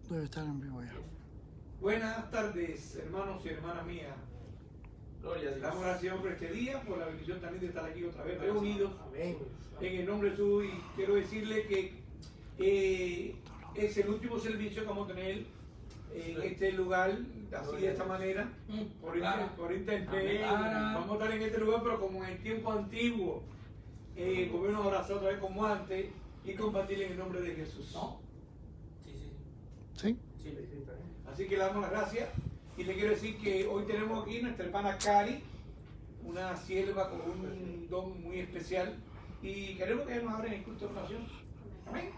Debe estar en vivo ya. Buenas tardes, hermanos y hermanas mías. Gloria a Dios. Damos gracias por este día, por la bendición también de estar aquí otra vez reunidos Amén. en el nombre de Jesús. Y quiero decirle que es el último servicio que vamos a tener en este lugar, así de esta manera, por internet. Vamos a estar en este lugar, pero como en el tiempo antiguo, podernos abrazar otra vez como antes y compartir en el nombre de Jesús. ¿No? ¿Sí? Sí. Así que le damos las gracias y le quiero decir que hoy tenemos aquí nuestra hermana Cari, una sierva con un don muy especial, y queremos que nos abren el culto de oración. Amén.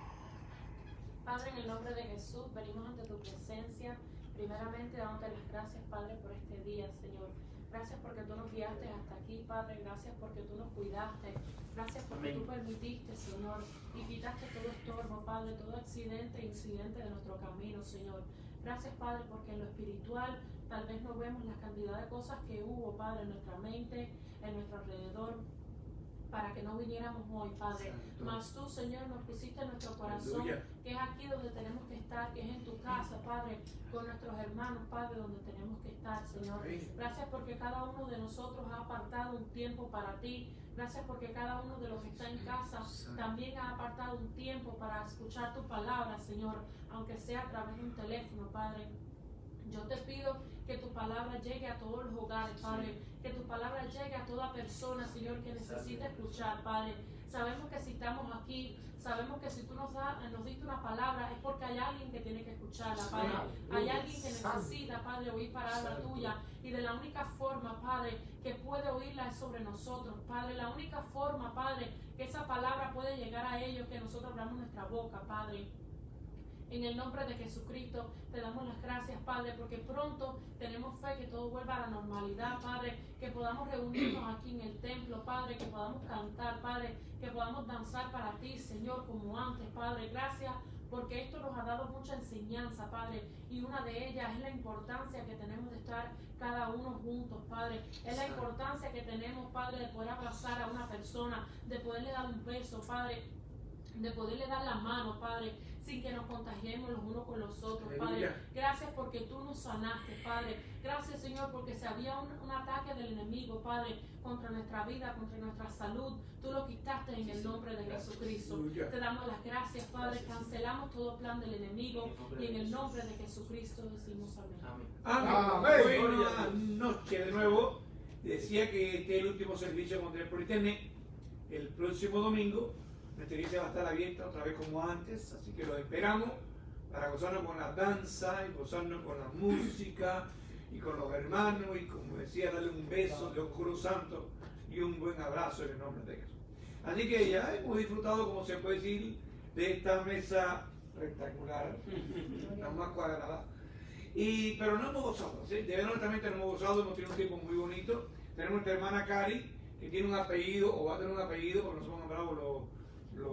Padre, en el nombre de Jesús, venimos ante tu presencia, primeramente dándote las gracias, Padre, por este día, Señor. Gracias porque tú nos guiaste hasta aquí, Padre. Gracias porque tú nos cuidaste. Gracias porque tú permitiste, Señor, y quitaste todo estorbo, Padre, todo accidente e incidente de nuestro camino, Señor. Gracias, Padre, porque en lo espiritual tal vez no vemos la cantidad de cosas que hubo, Padre, en nuestra mente, en nuestro alrededor, para que no viniéramos hoy, Padre. Mas tú, Señor, nos pusiste en nuestro corazón, que es aquí donde tenemos que estar, que es en tu casa, Padre, con nuestros hermanos, Padre, donde tenemos que estar, Señor. Gracias porque cada uno de nosotros ha apartado un tiempo para ti. Gracias porque cada uno de los que está en casa también ha apartado un tiempo para escuchar tu palabra, Señor, aunque sea a través de un teléfono, Padre. Yo te pido que tu palabra llegue a todos los hogares, Padre, que tu palabra llegue a toda persona, Señor, que necesite escuchar, Padre. Sabemos que si estamos aquí, sabemos que si tú nos diste una palabra es porque hay alguien que tiene que escucharla, Padre. Hay alguien que necesita, Padre, oír palabra tuya. Y de la única forma, Padre, que puede oírla es sobre nosotros, Padre. La única forma, Padre, que esa palabra puede llegar a ellos, que nosotros abramos nuestra boca, Padre. En el nombre de Jesucristo te damos las gracias, Padre, porque pronto tenemos fe que todo vuelva a la normalidad, Padre, que podamos reunirnos aquí en el templo, Padre, que podamos cantar, Padre, que podamos danzar para ti, Señor, como antes, Padre. Gracias porque esto nos ha dado mucha enseñanza, Padre, y una de ellas es la importancia que tenemos de estar cada uno juntos, Padre. Es la importancia que tenemos, Padre, de poder abrazar a una persona, de poderle dar un beso, Padre, de poderle dar la mano, Padre, sin que nos contagiemos los unos con los otros, Padre. Gracias porque tú nos sanaste, Padre. Gracias, Señor, porque si había un ataque del enemigo, Padre, contra nuestra vida, contra nuestra salud, tú lo quitaste en el nombre de Jesucristo. Te damos las gracias, Padre. Cancelamos todo plan del enemigo y en el nombre de Jesucristo decimos amén. Amén. Buenas noches de nuevo. Decía que este es el último servicio que vamos a tener por internet. El próximo domingo nuestra iglesia va a estar abierta otra vez como antes, así que los esperamos para gozarnos con la danza y gozarnos con la música y con los hermanos y, como decía, darle un beso de oscuro santo y un buen abrazo en el nombre de Jesús. Así que ya hemos disfrutado, como se puede decir, de esta mesa rectangular, la más cuadrada, pero no hemos gozado, ¿sí? De verdad, honestamente no hemos gozado, hemos tenido un tiempo muy bonito. Tenemos nuestra hermana Cari, que tiene un apellido, o va a tener un apellido, porque nos hemos nombrado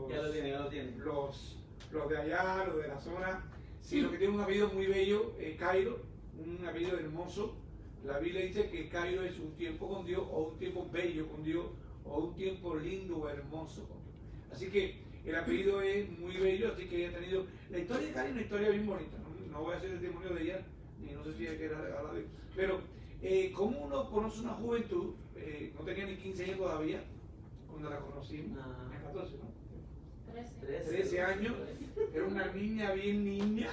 Ya lo tiene. Los de allá, los de la zona, sí, los que tienen un apellido muy bello, Cairo, un apellido hermoso. La Biblia dice que Cairo es un tiempo con Dios, o un tiempo bello con Dios, o un tiempo lindo o hermoso con Dios. Así que el apellido es muy bello, así que ella ha tenido... La historia de Cairo es una historia bien bonita, no voy a hacer el testimonio de ella, ni no sé si ella quiere hablar de... Pero, como uno conoce una juventud, no tenía ni 15 años todavía, cuando la conocimos, en 14, ¿no? 13 años, era una niña bien niña,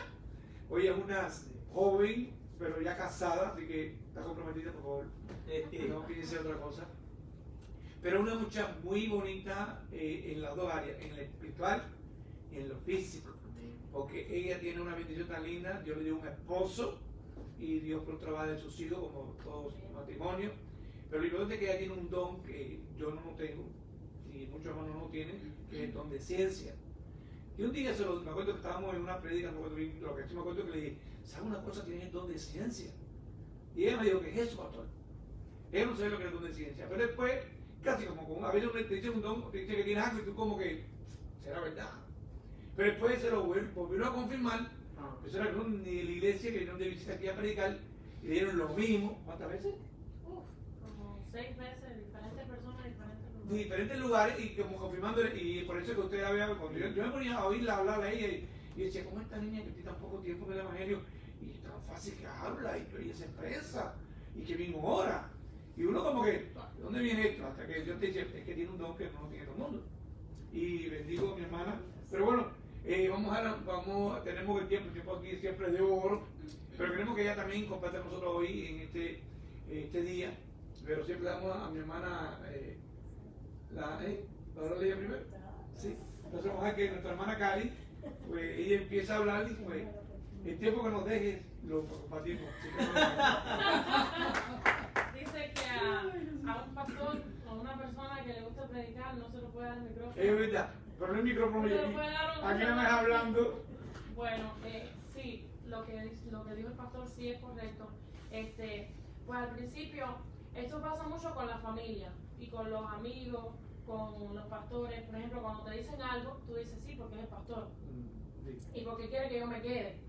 hoy es una joven, pero ya casada, así que está comprometida, por favor, no piense otra cosa. Pero una muchacha muy bonita en las dos áreas, en lo espiritual y en lo físico, porque ella tiene una bendición tan linda. Dios le dio un esposo y Dios por trabajo de sus hijos, como todos los matrimonios. Pero lo importante es que ella tiene un don que yo no tengo, y muchos hermanos no tienen, que es el don de ciencia. Y un día me acuerdo que estábamos en una prédica, no me acuerdo bien lo que sí me acuerdo, que le dije, ¿sabes una cosa? Tienes el don de ciencia. Y ella me dijo, ¿qué es eso, pastor? Ella no sabe lo que es el don de ciencia. Pero después, casi como a veces te dice un don, te dice que tienes algo y tú como que, será verdad. Pero después se lo volvieron a confirmar, personas que no ni de la iglesia, que vinieron de visita aquí a predicar, y le dieron lo mismo. ¿Cuántas veces? Como 6 veces, diferentes personas, diferentes lugares y como confirmando, y por eso que usted había, cuando yo me ponía a oírla hablar a ella Y decía, ¿cómo esta niña que tiene tan poco tiempo en el Evangelio y tan fácil que habla y que ella se expresa y que bien ora? Y uno como que, ¿de dónde viene esto? Hasta que Dios te dice, es que tiene un don que no tiene todo el mundo. Y bendigo a mi hermana. Pero bueno, tenemos el tiempo aquí siempre es de oro, pero queremos que ella también comparta con nosotros hoy en este día. Pero siempre damos a mi hermana ¿la leía primero? Sí. Entonces vamos a ver que nuestra hermana Cali, pues ella empieza a hablar y pues el tiempo que nos dejes lo compartimos. Dice que a un pastor o a una persona que le gusta predicar no se lo puede dar el micrófono. Es verdad, pero no el micrófono No se yo lo aquí. puede dar un Aquí no me está hablando. Bueno, sí, lo que dijo el pastor sí es correcto. Pues al principio, esto pasa mucho con la familia y con los amigos, con los pastores. Por ejemplo, cuando te dicen algo, tú dices sí porque es el pastor y porque quiere que yo me quede.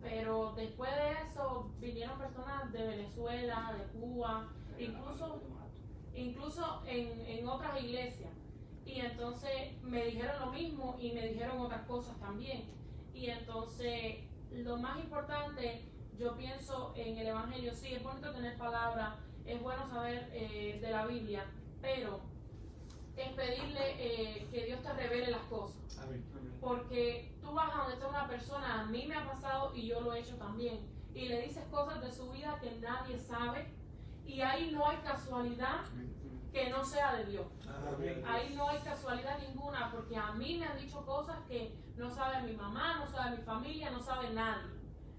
Pero después de eso vinieron personas de Venezuela, de Cuba, incluso en otras iglesias. Y entonces me dijeron lo mismo y me dijeron otras cosas también. Y entonces lo más importante, yo pienso en el Evangelio, sí, es bonito tener palabra, es bueno saber de la Biblia, pero es pedirle que Dios te revele las cosas. Amén. Porque tú vas a donde está una persona, a mí me ha pasado y yo lo he hecho también, y le dices cosas de su vida que nadie sabe, y ahí no hay casualidad que no sea de Dios. Amén. Ahí no hay casualidad ninguna, porque a mí me han dicho cosas que no sabe mi mamá, no sabe mi familia, no sabe nadie.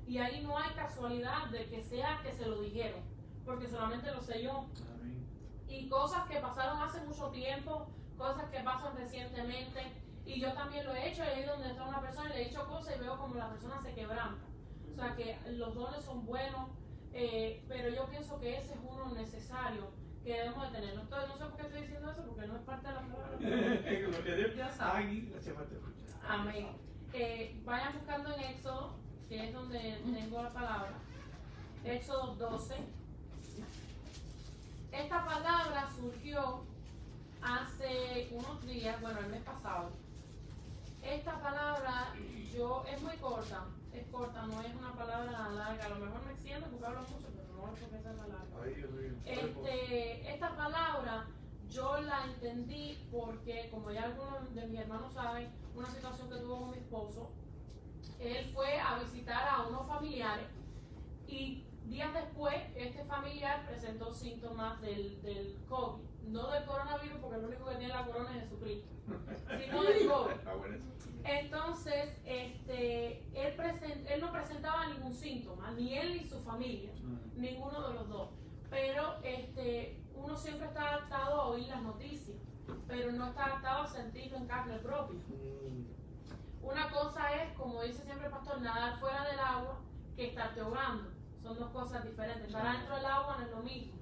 Y ahí no hay casualidad de que sea que se lo dijeron, porque solamente lo sé yo. Amén. Y cosas que pasaron hace mucho tiempo, cosas que pasan recientemente, y yo también lo he hecho, he ido donde está una persona y le he dicho cosas y veo como la persona se quebranta. O sea que los dones son buenos, pero yo pienso que ese es uno necesario que debemos de tener. Entonces, no sé por qué estoy diciendo eso, porque no es parte de la palabra. Dios sabe. Ay, gracias por escuchar. Amén. Vayan buscando en Éxodo, que es donde tengo la palabra. Éxodo 12. Esta palabra surgió hace unos días, bueno, el mes pasado. Esta palabra es muy corta, no es una palabra larga. A lo mejor me extiendo porque hablo mucho, pero no es porque sea la larga. Ay, Dios mío. Esta palabra yo la entendí porque, como ya algunos de mis hermanos saben, una situación que tuvo con mi esposo, él fue a visitar a unos familiares y días después este familiar presentó síntomas del COVID, no del coronavirus, porque el único que tiene la corona es Jesucristo, sino del COVID. Entonces, él no presentaba ningún síntoma, ni él ni su familia, ninguno de los dos. Pero uno siempre está adaptado a oír las noticias, pero no está adaptado a sentirlo en carne propia. Una cosa es, como dice siempre el pastor, nadar fuera del agua que estarte ahogando. Son dos cosas diferentes. Estar dentro del agua no es lo mismo.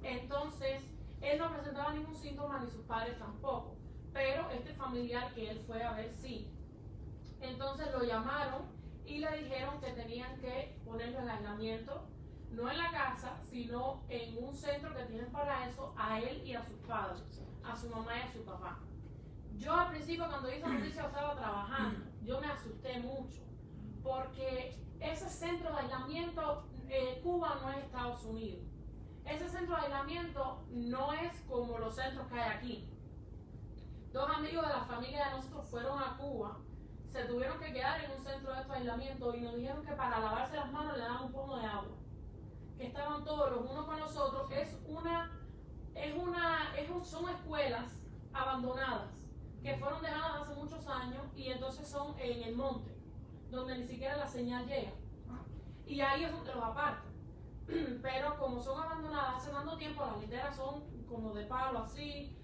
Entonces, él no presentaba ningún síntoma, ni sus padres tampoco. Pero este familiar que él fue a ver, sí. Entonces lo llamaron y le dijeron que tenían que ponerlo en aislamiento, no en la casa, sino en un centro que tienen para eso, a él y a sus padres, a su mamá y a su papá. Yo al principio, cuando hice la noticia, estaba trabajando. Yo me asusté mucho, porque ese centro de aislamiento, Cuba no es Estados Unidos. Ese centro de aislamiento no es como los centros que hay aquí. Dos amigos de la familia de nosotros fueron a Cuba, se tuvieron que quedar en un centro de aislamiento y nos dijeron que para lavarse las manos le daban un pomo de agua. Que estaban todos los unos con los otros. Son escuelas abandonadas que fueron dejadas hace muchos años y entonces son en el monte, donde ni siquiera la señal llega. Y ahí es donde los apartan. Pero como son abandonadas hace tanto tiempo, las literas son como de palo así,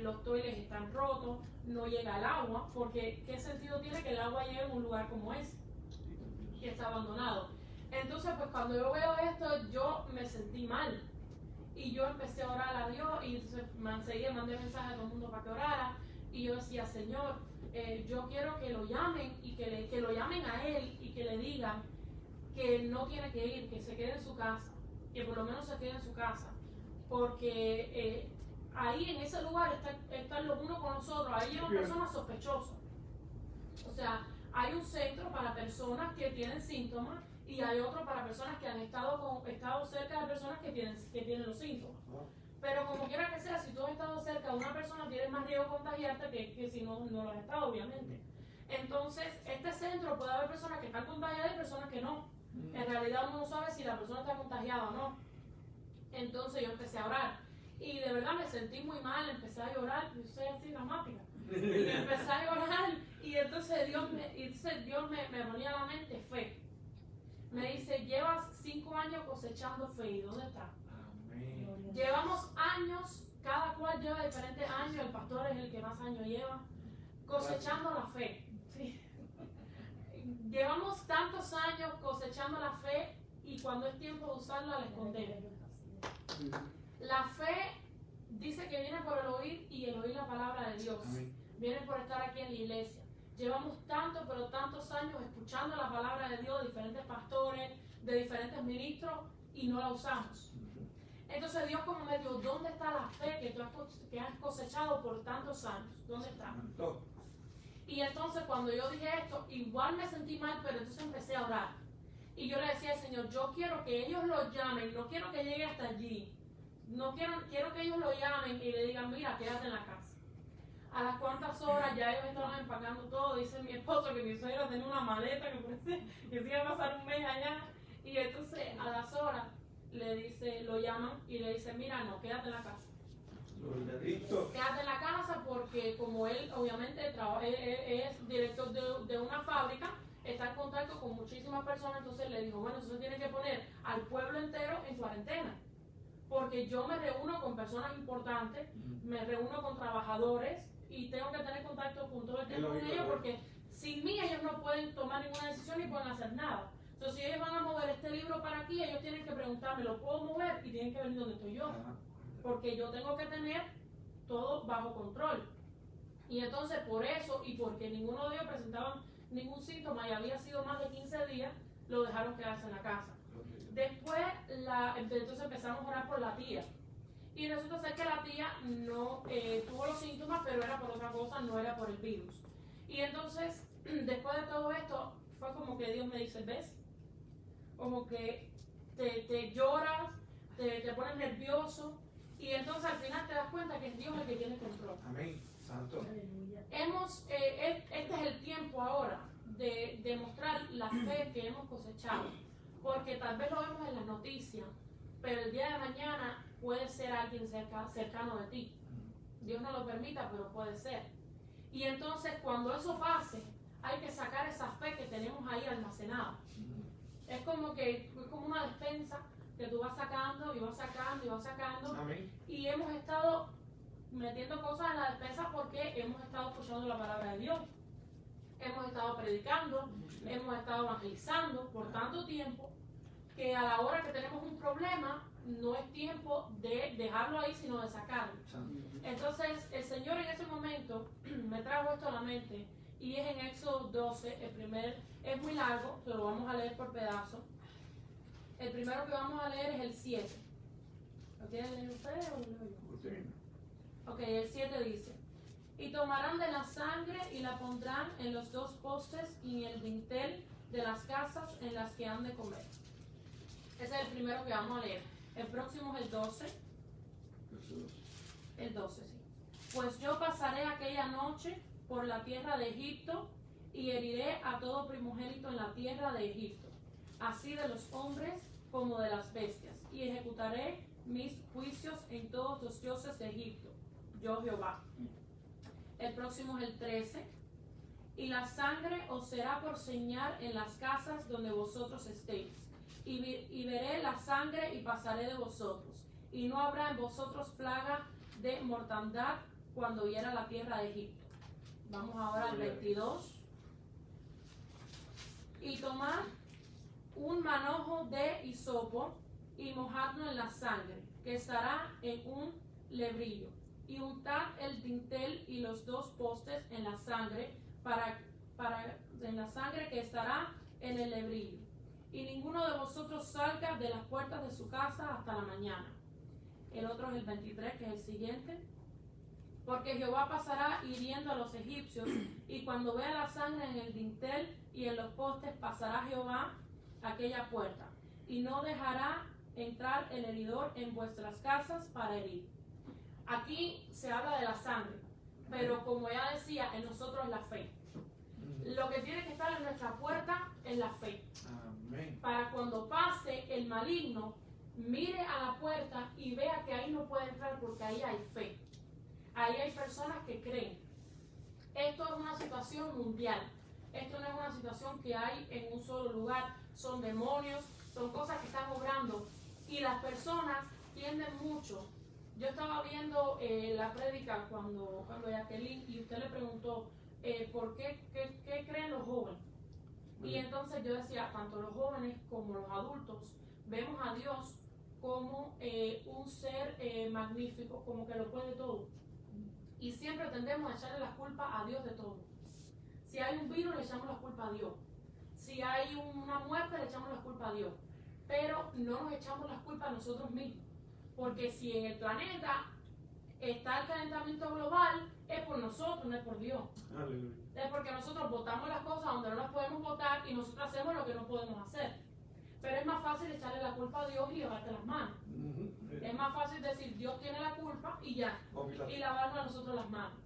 los toiles están rotos, no llega el agua, porque ¿qué sentido tiene que el agua llegue en un lugar como ese, que está abandonado? Entonces, pues cuando yo veo esto, yo me sentí mal. Y yo empecé a orar a Dios y entonces enseguida mandé mensaje a todo el mundo para que orara. Y yo decía, Señor, yo quiero que lo llamen y que lo llamen a él y que le digan que no tiene que ir, que se quede en su casa, que por lo menos se quede en su casa. Porque ahí en ese lugar están los unos con los otros, ahí llevan personas sospechosas. O sea, hay un centro para personas que tienen síntomas y hay otro para personas que han estado cerca de personas que tienen los síntomas. Pero como quiera que sea, si tú has estado cerca de una persona, tienes más riesgo de contagiarte que si no lo has estado, obviamente. Entonces, este centro puede haber personas que están contagiadas y personas que no. En realidad uno no sabe si la persona está contagiada o no. Entonces yo empecé a orar. Y de verdad me sentí muy mal, empecé a llorar, yo soy así dramática. Y empecé a llorar y entonces Dios me ponía a la mente fe. Me dice, llevas 5 años cosechando fe. ¿Y dónde está? Amén. Llevamos años, cada cual lleva diferentes años, el pastor es el que más años lleva, cosechando la fe. Sí. Llevamos tantos años cosechando la fe y cuando es tiempo de usarla la escondemos. La fe dice que viene por el oír y el oír la palabra de Dios. Amén. Viene por estar aquí en la iglesia. Llevamos tantos años escuchando la palabra de Dios de diferentes pastores, de diferentes ministros y no la usamos. Entonces Dios como me dijo, ¿dónde está la fe que tú has cosechado por tantos años? ¿Dónde está? Y entonces cuando yo dije esto, igual me sentí mal, pero entonces empecé a orar. Y yo le decía al Señor, yo quiero que ellos lo llamen, no quiero que llegue hasta allí. No quiero que ellos lo llamen y le digan, mira, quédate en la casa. A las cuantas horas ya ellos estaban empacando todo. Dice mi esposo que mi suegra tenía una maleta que se iba a pasar un mes allá. Y entonces a las horas lo llaman y le dicen, mira, no, quédate en la casa. Quédate en la casa porque como él obviamente es director de una fábrica, está en contacto con muchísimas personas, entonces le dijo, bueno, eso tiene que poner al pueblo entero en cuarentena. Porque yo me reúno con personas importantes, me reúno con trabajadores y tengo que tener contacto con todo el tiempo con ellos porque sin mí ellos no pueden tomar ninguna decisión ni pueden hacer nada. Entonces si ellos van a mover este libro para aquí, ellos tienen que preguntarme, ¿lo puedo mover? Y tienen que venir donde estoy yo. Porque yo tengo que tener todo bajo control. Y entonces por eso y porque ninguno de ellos presentaba ningún síntoma y había sido más de 15 días, lo dejaron quedarse en la casa. Después, entonces empezamos a orar por la tía. Y resulta ser que la tía no tuvo los síntomas, pero era por otra cosa, no era por el virus. Y entonces, después de todo esto, fue como que Dios me dice, ¿ves? Como que te lloras, te pones nervioso. Y entonces al final te das cuenta que es Dios el que tiene control. Amén. Santo. Este es el tiempo ahora de demostrar la fe que hemos cosechado. Porque tal vez lo vemos en las noticias, pero el día de mañana puede ser alguien cercano de ti. Dios no lo permita, pero puede ser. Y entonces cuando eso pase, hay que sacar esa fe que tenemos ahí almacenada. Es como una despensa que tú vas sacando y vas sacando y vas sacando. Amén. Y hemos estado metiendo cosas en la despensa porque hemos estado escuchando la palabra de Dios. Hemos estado predicando, hemos estado evangelizando por tanto tiempo que a la hora que tenemos un problema no es tiempo de dejarlo ahí sino de sacarlo. Entonces el Señor en ese momento me trajo esto a la mente y es en Éxodo 12, es muy largo, pero lo vamos a leer por pedazos. El primero que vamos a leer es el 7. ¿Lo quieren leer ustedes o lo leo yo? Ok, el 7 dice: y tomarán de la sangre y la pondrán en los 2 postes y en el dintel de las casas en las que han de comer. Ese es el primero que vamos a leer. El próximo es el 12. El 12, sí. Pues yo pasaré aquella noche por la tierra de Egipto y heriré a todo primogénito en la tierra de Egipto, así de los hombres como de las bestias, y ejecutaré mis juicios en todos los dioses de Egipto. Yo Jehová. El próximo es el 13. Y la sangre os será por señal en las casas donde vosotros estéis. Y veré la sangre y pasaré de vosotros. Y no habrá en vosotros plaga de mortandad cuando hiera la tierra de Egipto. Vamos ahora al 22. Y tomad un manojo de hisopo y mojadlo en la sangre, que estará en un lebrillo. Y untad el dintel y los 2 postes en la sangre en la sangre que estará en el lebrillo. Y ninguno de vosotros salga de las puertas de su casa hasta la mañana. El otro es el 23, que es el siguiente. Porque Jehová pasará hiriendo a los egipcios, y cuando vea la sangre en el dintel y en los postes, pasará Jehová aquella puerta, y no dejará entrar el heridor en vuestras casas para herir. Aquí se habla de la sangre, pero como ya decía, en nosotros la fe. Lo que tiene que estar en nuestra puerta es la fe. Amén. Para cuando pase el maligno, mire a la puerta y vea que ahí no puede entrar porque ahí hay fe. Ahí hay personas que creen. Esto es una situación mundial. Esto no es una situación que hay en un solo lugar. Son demonios, son cosas que están obrando. Y las personas tienden mucho. Yo estaba viendo la prédica cuando Jacqueline, y usted le preguntó por qué creen los jóvenes. Y entonces yo decía, tanto los jóvenes como los adultos vemos a Dios como un ser magnífico, como que lo puede todo. Y siempre tendemos a echarle la culpa a Dios de todo. Si hay un virus, le echamos la culpa a Dios. Si hay una muerte, le echamos la culpa a Dios. Pero no nos echamos la culpa a nosotros mismos. Porque si en el planeta está el calentamiento global, es por nosotros, no es por Dios. Aleluya. Es porque nosotros votamos las cosas donde no las podemos votar y nosotros hacemos lo que no podemos hacer. Pero es más fácil echarle la culpa a Dios y lavarte las manos. Es más fácil decir Dios tiene la culpa y ya. Y lavarnos a nosotros las manos.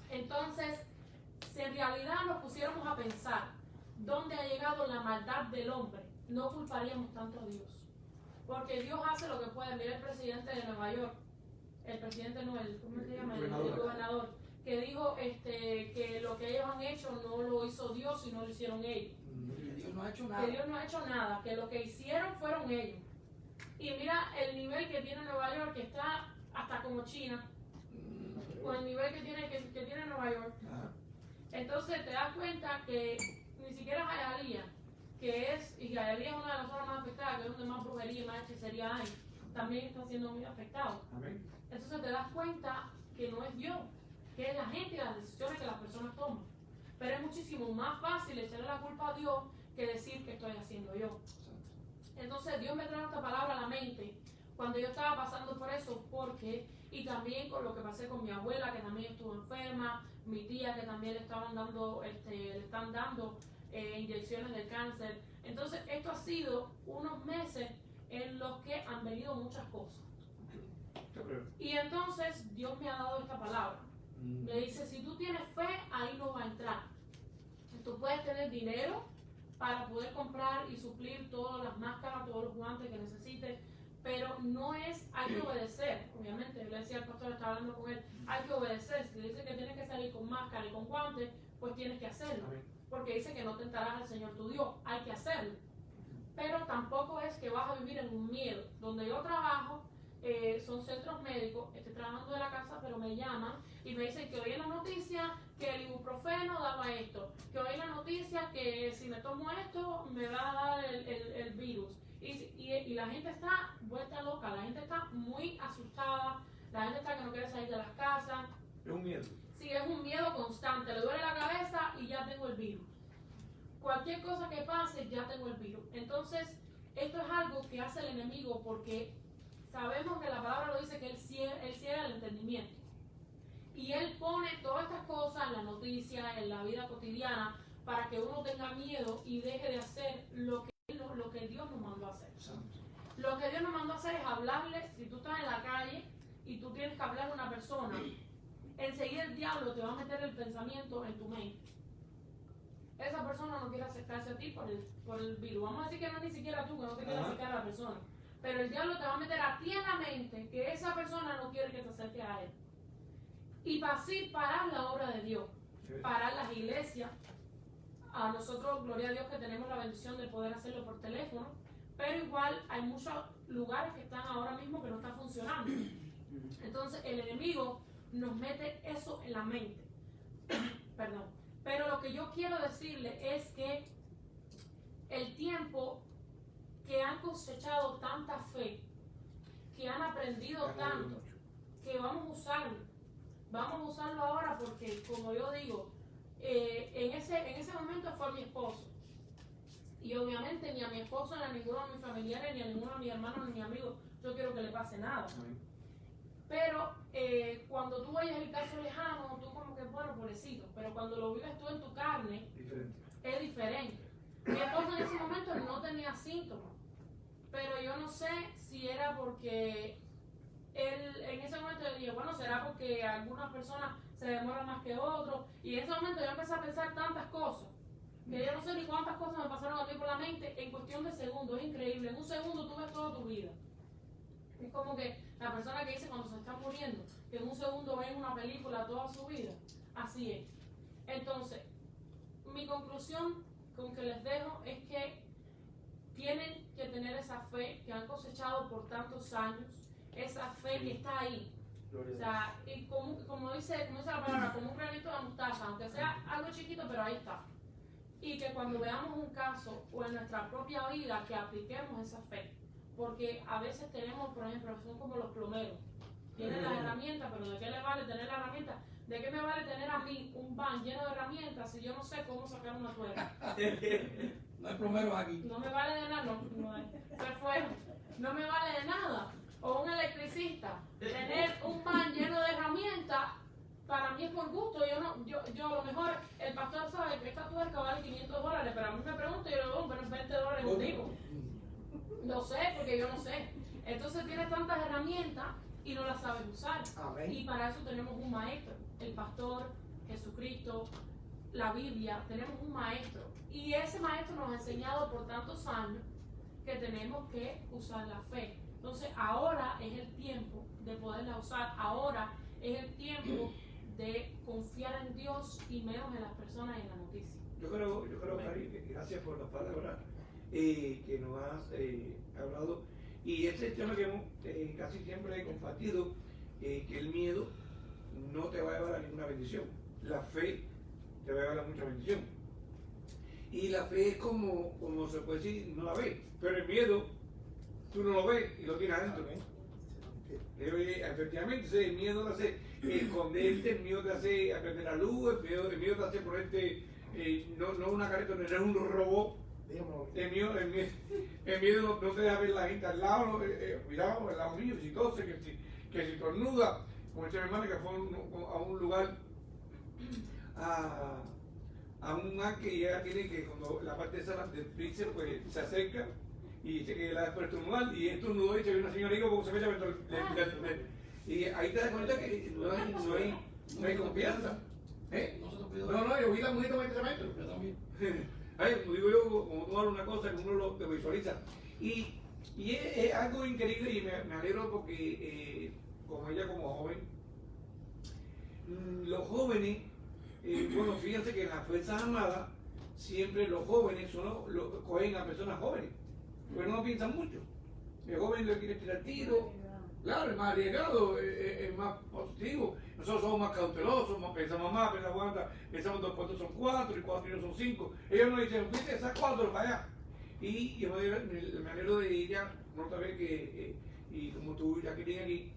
Entonces, si en realidad nos pusiéramos a pensar dónde ha llegado la maldad del hombre, no culparíamos tanto a Dios. Porque Dios hace lo que puede. Mira el presidente de Nueva York, el presidente no, ¿cómo se llama? El gobernador, que dijo que lo que ellos han hecho no lo hizo Dios, sino lo hicieron ellos. Dios no ha hecho nada. Que Dios no ha hecho nada, que lo que hicieron fueron ellos. Y mira el nivel que tiene Nueva York, que está hasta como China, con el nivel que tiene Nueva York. Entonces te das cuenta que ni siquiera Hialeah, y Hialeah es una de las zonas más afectadas, que es donde más brujería y más hechicería hay, también está siendo muy afectado. Amén. Entonces te das cuenta que no es Dios, que es la gente y las decisiones que las personas toman. Pero es muchísimo más fácil echarle la culpa a Dios que decir que estoy haciendo yo. Entonces Dios me trajo esta palabra a la mente cuando yo estaba pasando por eso, y también con lo que pasé con mi abuela, que también estuvo enferma, mi tía, que también le están dando inyecciones de cáncer. Entonces esto ha sido unos meses en los que han venido muchas cosas. Y entonces Dios me ha dado esta palabra. Me dice, si tú tienes fe, ahí no va a entrar. Tú puedes tener dinero para poder comprar y suplir todas las máscaras, todos los guantes que necesites, pero no es, hay que obedecer. Obviamente, yo le decía al pastor, estaba hablando con él, hay que obedecer. Si dice que tienes que salir con máscara y con guantes, pues tienes que hacerlo. Porque dice que no tentarás al Señor tu Dios, hay que hacerlo. Pero tampoco es que vas a vivir en un miedo. Donde yo trabajo, son centros médicos, estoy trabajando de la casa, pero me llaman y me dicen que oí en la noticia que el ibuprofeno daba esto, que oí en la noticia que si me tomo esto me va a dar el virus. Y la gente está vuelta loca, la gente está muy asustada, la gente está que no quiere salir de las casas. Es un miedo. Sí, es un miedo constante, le duele la cabeza y ya tengo el virus. Cualquier cosa que pase, ya tengo el virus. Entonces, esto es algo que hace el enemigo porque sabemos que la palabra lo dice que él ciega el entendimiento. Y él pone todas estas cosas en la noticia, en la vida cotidiana, para que uno tenga miedo y deje de hacer lo que Dios nos mandó a hacer. Lo que Dios nos mandó a hacer es hablarle. Si tú estás en la calle y tú tienes que hablar a una persona, enseguida el diablo te va a meter el pensamiento en tu mente. Esa persona no quiere acercarse a ti por el virus. Vamos a decir que no es ni siquiera tú, que no te quieres acercar a la persona. Pero el diablo te va a meter a ti en la mente que esa persona no quiere que te acerques a él. Y para así parar la obra de Dios, parar las iglesias. A nosotros, gloria a Dios, que tenemos la bendición de poder hacerlo por teléfono, pero igual hay muchos lugares que están ahora mismo que no están funcionando. Entonces el enemigo nos mete eso en la mente. Perdón. Pero lo que yo quiero decirle es que el tiempo que han cosechado tanta fe, que han aprendido tanto, que vamos a usarlo. Vamos a usarlo ahora porque, como yo digo, en ese momento fue mi esposo. Y obviamente ni a mi esposo, ni a ninguno de mis familiares, ni a ninguno de mis hermanos, ni a mis amigos, yo quiero que le pase nada. Pero cuando tú oyes el caso lejano, tú como que, bueno, pobrecito, pero cuando lo vives tú en tu carne, es diferente. Mi esposo en ese momento no tenía síntomas, pero yo no sé si era porque él, en ese momento yo dije, bueno, será porque algunas personas se demoran más que otros, y en ese momento yo empecé a pensar tantas cosas, que yo no sé ni cuántas cosas me pasaron a mí por la mente en cuestión de segundos. Es increíble, en un segundo tú ves toda tu vida. Es como que la persona que dice cuando se está muriendo, que en un segundo ven una película toda su vida. Así es. Entonces, mi conclusión con que les dejo es que tienen que tener esa fe que han cosechado por tantos años, esa fe que está ahí. O sea, y como dice la palabra, como un granito de mostaza, aunque sea algo chiquito, pero ahí está. Y que cuando veamos un caso o en nuestra propia vida, que apliquemos esa fe. Porque a veces tenemos, por ejemplo, son como los plomeros. Tienen las herramientas, pero ¿de qué le vale tener la herramienta? ¿De qué me vale tener a mí un van lleno de herramientas si yo no sé cómo sacar una tuerca? No hay plomeros aquí. No me vale de nada, se fue. No me vale de nada. O un electricista, tener un van lleno de herramientas, para mí es por gusto. Yo a lo mejor, el pastor sabe que esta tuerca vale $500, pero a mí me pregunta y yo le digo, pero es $20 contigo. Lo sé, porque yo no sé. Entonces tienes tantas herramientas y no las sabes usar. Amén. Y para eso tenemos un maestro, el pastor, Jesucristo, la Biblia, tenemos un maestro. Y ese maestro nos ha enseñado por tantos años que tenemos que usar la fe. Entonces ahora es el tiempo de poderla usar, ahora es el tiempo de confiar en Dios y menos en las personas y en la noticia. Yo creo, Cari, que gracias por las palabras que nos has hablado. Y ese es el tema que hemos casi siempre compartido, que el miedo no te va a llevar a ninguna bendición. La fe te va a llevar a mucha bendición. Y la fe es como se puede decir, no la ves, pero el miedo tú no lo ves y lo tienes adentro. Efectivamente, el miedo te hace esconderte, el miedo te hace aprender la luz, el miedo te hace ponerte, no una careta, no eres un robot. El miedo no te deja ver la gente al lado, cuidado, al lado mío, si tose, que si tornuda, como esta mi hermana que fue a un lugar, a un mar que ella tiene que cuando la parte esa del freezer pues se acerca y dice que la después estornudar y estornudó y se ve una señora y como se ve y ahí te das cuenta que no hay confianza. No, yo vi la mujer tomar ese metro. Yo también. Como digo yo, como tú hablas una cosa que uno lo visualiza. Y es algo increíble y me alegro porque como ella como joven, los jóvenes, bueno, fíjense que en las Fuerzas Armadas siempre los jóvenes cogen a personas jóvenes, pues no piensan mucho. El joven le quiere tirar tiro, claro, es más arriesgado, es más positivo. Nosotros somos más cautelosos, pensamos más, pensamos 2 4 son 4 y 4 y 1 son 5. Ellos nos dicen, viste, esas 4 para allá. Y yo me alegro de ella, no sabes que, y como tú ya que tienes aquí,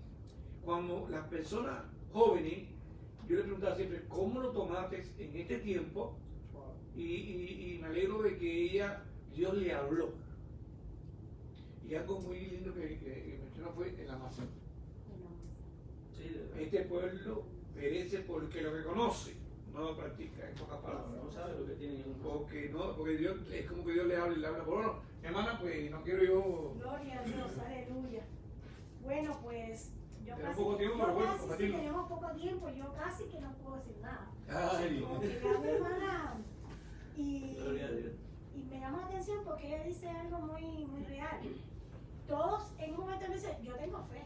cuando las personas jóvenes, yo le preguntaba siempre, ¿cómo lo tomaste en este tiempo? Y me alegro de que Dios le habló. Y algo muy lindo que mencionó fue el Amazonas. Este pueblo perece porque lo que conoce no lo practica, en pocas palabras. No sabe lo que tiene en un Porque Dios, es como que Dios le habla y le habla. Por bueno, mi hermana, pues no quiero yo. Gloria a Dios, aleluya. Bueno, pues yo Tenemos casi, poco tiempo, yo pero bueno, casi sí, compartirlo. tenemos poco tiempo, yo casi que no puedo decir nada. Ay. Porque veo a mi hermana Gloria a Dios. y me llama la atención porque ella dice algo muy, muy real. Todos en un momento me dicen, yo tengo fe.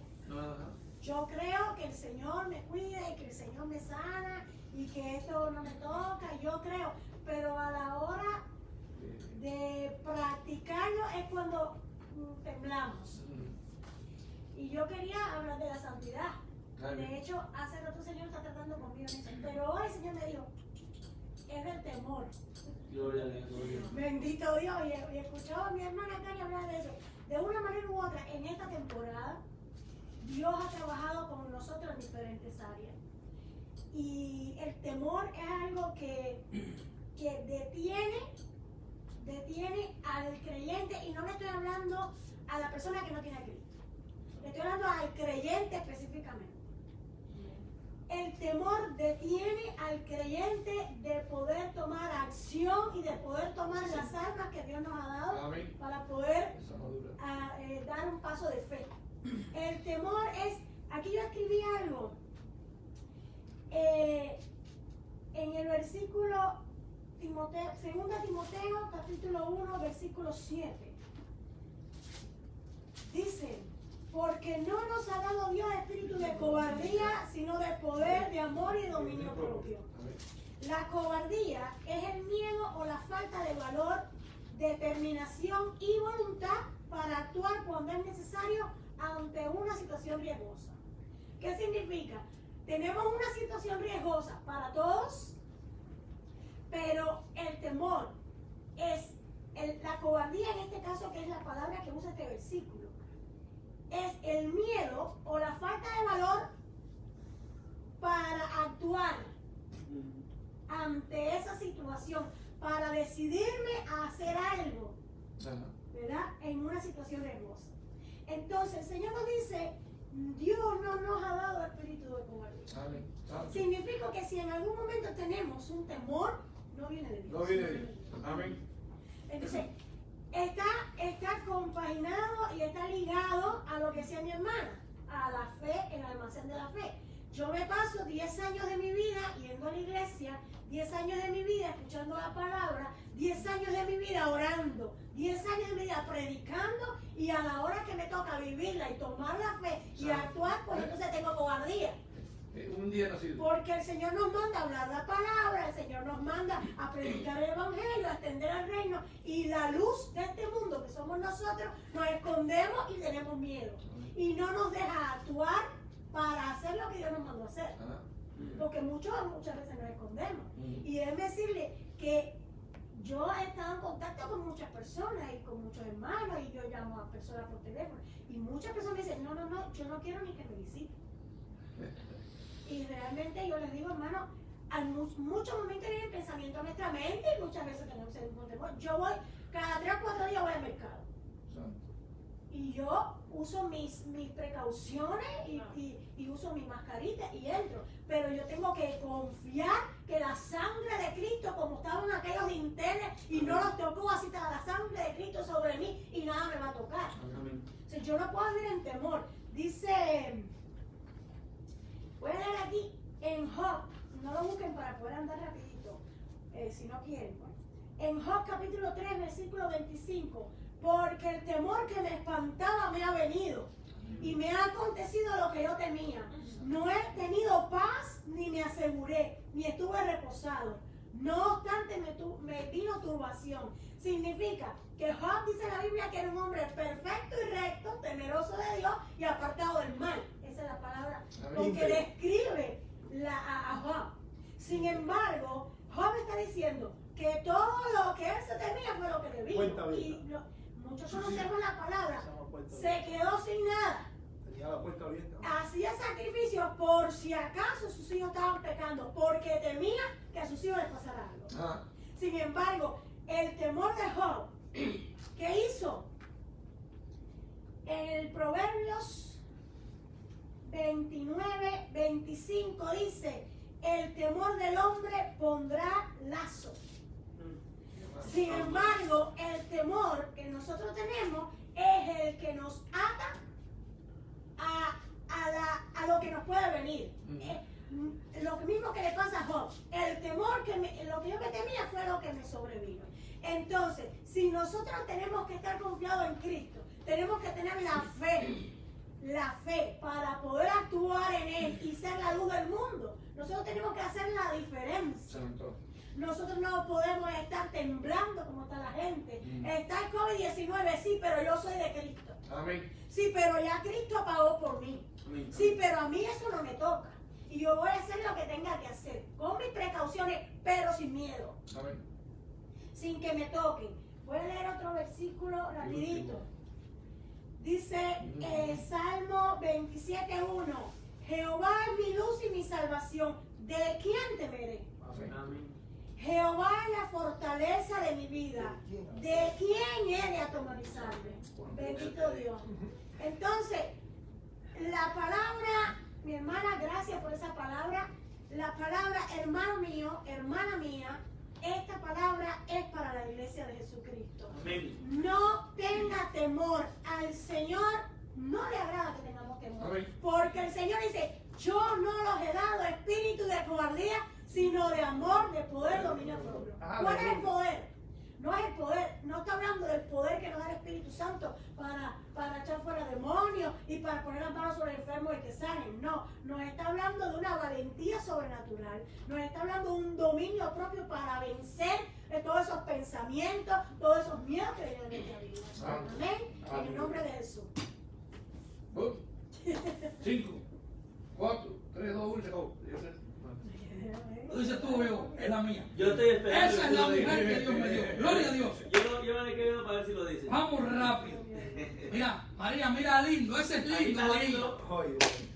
Yo creo que el Señor me cuida y que el Señor me sana y que esto no me toca, yo creo, pero a la hora de practicarlo es cuando temblamos. Y yo quería hablar de la santidad. De hecho, hace rato el Señor está tratando conmigo en eso, pero hoy el Señor me dijo, es del temor. Gloria a Dios, gloria a Dios. Bendito Dios, y escuchaba a mi hermana Cari hablar de eso. De una manera u otra, en esta temporada, Dios ha trabajado con nosotros en diferentes áreas. Y el temor es algo que detiene al creyente, y no le estoy hablando a la persona que no tiene a Cristo. Le estoy hablando al creyente específicamente. el temor detiene al creyente de poder tomar acción y de poder tomar las armas que Dios nos ha dado Amén. para poder Esa madura. dar un paso de fe. El temor es, aquí yo escribí algo, en el versículo 2 Timoteo capítulo 1 versículo 7. Dice, porque no nos ha dado Dios espíritu de cobardía, sino de poder, de amor y de dominio propio. Amén. La cobardía es el miedo o la falta de valor, determinación y voluntad para actuar cuando es necesario ante una situación riesgosa. ¿Qué significa? Tenemos una situación riesgosa para todos, pero el temor es, la cobardía en este caso, que es la palabra que usa este versículo, es el miedo o la falta de valor para actuar ante esa situación, para decidirme a hacer algo, ¿verdad? En una situación riesgosa. Entonces el Señor nos dice, Dios no nos ha dado espíritu de cobardía. Amén. Significa que si en algún momento tenemos un temor, no viene de Dios. No viene de Dios. Amén. Entonces, está compaginado y está ligado a lo que decía mi hermana, a la fe, el almacén de la fe. Yo me paso 10 años de mi vida yendo a la iglesia, 10 años de mi vida escuchando la palabra, 10 años de mi vida orando, 10 años de mi vida predicando, y a la hora que me toca vivirla y tomar la fe y actuar, pues entonces tengo cobardía. Un día no sirve. Porque el Señor nos manda a hablar la palabra, el Señor nos manda a predicar el evangelio, a extender el reino, y la luz de este mundo que somos nosotros, nos escondemos y tenemos miedo. Y no nos deja actuar para hacer lo que Dios nos mandó a hacer. Porque muchas veces nos escondemos. Y déjeme decirle que yo he estado en contacto con muchas personas y con muchos hermanos, y yo llamo a personas por teléfono, y muchas personas me dicen, no, yo no quiero ni que me visiten. Y realmente yo les digo, hermano, hay muchos momentos viene el pensamiento a nuestra mente, y muchas veces tenemos un temor. Yo voy, cada 3 o 4 días voy al mercado. Y yo uso mis precauciones y uso mi mascarita y entro. Pero yo tengo que confiar que la sangre de Cristo, como estaban aquellos dinteles y no los tocó, así está la sangre de Cristo sobre mí y nada me va a tocar. Amén. O sea, yo no puedo vivir en temor. Dice, voy a leer aquí en Job, no lo busquen para poder andar rapidito, si no quieren. Pues. En Job capítulo 3, versículo 25. Porque el temor que me espantaba me ha venido y me ha acontecido lo que yo temía. No he tenido paz ni me aseguré, ni estuve reposado. No obstante me vino turbación. Significa que Job dice en la Biblia que era un hombre perfecto y recto, temeroso de Dios y apartado del mal. Esa es la palabra con que describe a Job. Sin embargo, Job está diciendo que todo lo que él se temía fue lo que le vino. Muchos conocemos la palabra, se quedó sin nada. Tenía la puerta abierta. Hacía sacrificios por si acaso sus hijos estaban pecando, porque temía que a sus hijos les pasara algo. Sin embargo, el temor de Job, ¿qué hizo? En el Proverbios 29, 25 dice, el temor del hombre pondrá lazo. Sin embargo, el temor que nosotros tenemos es el que nos ata a lo que nos puede venir. Lo mismo que le pasa a Job. El temor, lo que yo me temía fue lo que me sobrevino. Entonces, si nosotros tenemos que estar confiados en Cristo, tenemos que tener la fe para poder actuar en Él y ser la luz del mundo. Nosotros tenemos que hacer la diferencia. Nosotros no podemos estar temblando como está la gente. Está el COVID-19, sí, pero yo soy de Cristo. Amén. Sí, pero ya Cristo pagó por mí. Amén. Sí, pero a mí eso no me toca. Y yo voy a hacer lo que tenga que hacer, con mis precauciones, pero sin miedo. Amén. Sin que me toquen. Voy a leer otro versículo rapidito. Dice Salmo 27:1. Jehová es mi luz y mi salvación. ¿De quién temeré? Amén. Jehová es la fortaleza de mi vida. ¿De quién he de atemorizarme? Bendito Dios. Entonces, la palabra mi hermana, gracias por esa palabra. La palabra, hermano mío, hermana mía, esta palabra es para la iglesia de Jesucristo. Amén. No tenga temor. Al Señor no le agrada que tengamos temor. Amén. Porque el Señor dice, yo no los he dado espíritu de cobardía, sino de amor, de poder, dominio propio. ¿Cuál es el poder? No es el poder, no está hablando del poder que nos da el Espíritu Santo para echar fuera demonios y para poner las manos sobre el enfermo y que sanen. No, nos está hablando de una valentía sobrenatural, nos está hablando de un dominio propio para vencer todos esos pensamientos, todos esos miedos que vienen de nuestra vida. Amén. En el nombre de Jesús. 5, 4, 3, 2, 1, se acabó. Lo dices tú, viejo, es la mía. Yo estoy esperando. Esa es la mujer que Dios me dio. Gloria a Dios. Yo me quedo para ver si lo dice. Vamos rápido. Mira, María, mira lindo. Ese es lindo, María.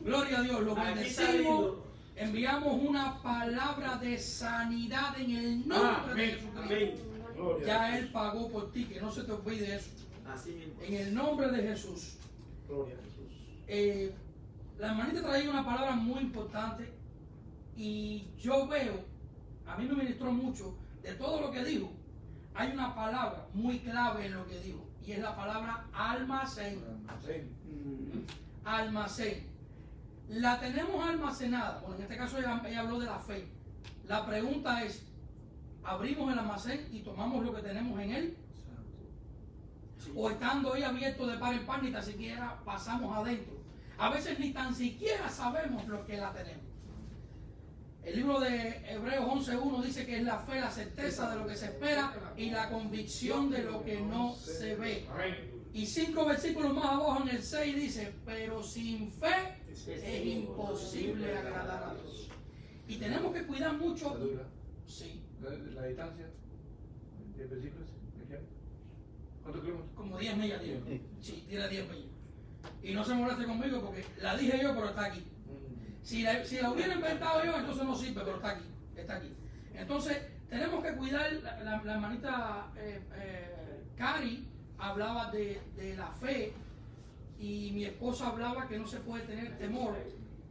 Gloria a Dios. Lo bendecimos. Enviamos una palabra de sanidad en el nombre de Jesucristo. Amén. Ya Él pagó por ti, que no se te olvide eso. Así mismo. En el nombre de Jesús. Gloria a Jesús. La hermanita traía una palabra muy importante y yo veo, a mí me ministró mucho de todo lo que dijo. Hay una palabra muy clave en lo que dijo y es la palabra almacén. Almacén. La tenemos almacenada. Bueno, en este caso ella habló de la fe. La pregunta es, ¿abrimos el almacén y tomamos lo que tenemos en él? O estando ahí abierto de par en par, ni tan siquiera pasamos adentro. A veces ni tan siquiera sabemos lo que la tenemos. El libro de Hebreos 11:1 dice que es la fe, la certeza de lo que se espera y la convicción de lo que no se ve. Y 5 versículos más abajo en el 6 dice, pero sin fe es imposible agradar a Dios. Y tenemos que cuidar mucho. Sí. La distancia, 10 versículos, ¿cuántos kilómetros? Como 10 millas, digo. Sí, tira 10 millas. Y no se moleste conmigo porque la dije yo, pero está aquí. Si la hubiera inventado yo, entonces no sirve, pero está aquí. Está aquí. Entonces, tenemos que cuidar. La hermanita Cari hablaba de la fe y mi esposa hablaba que no se puede tener temor.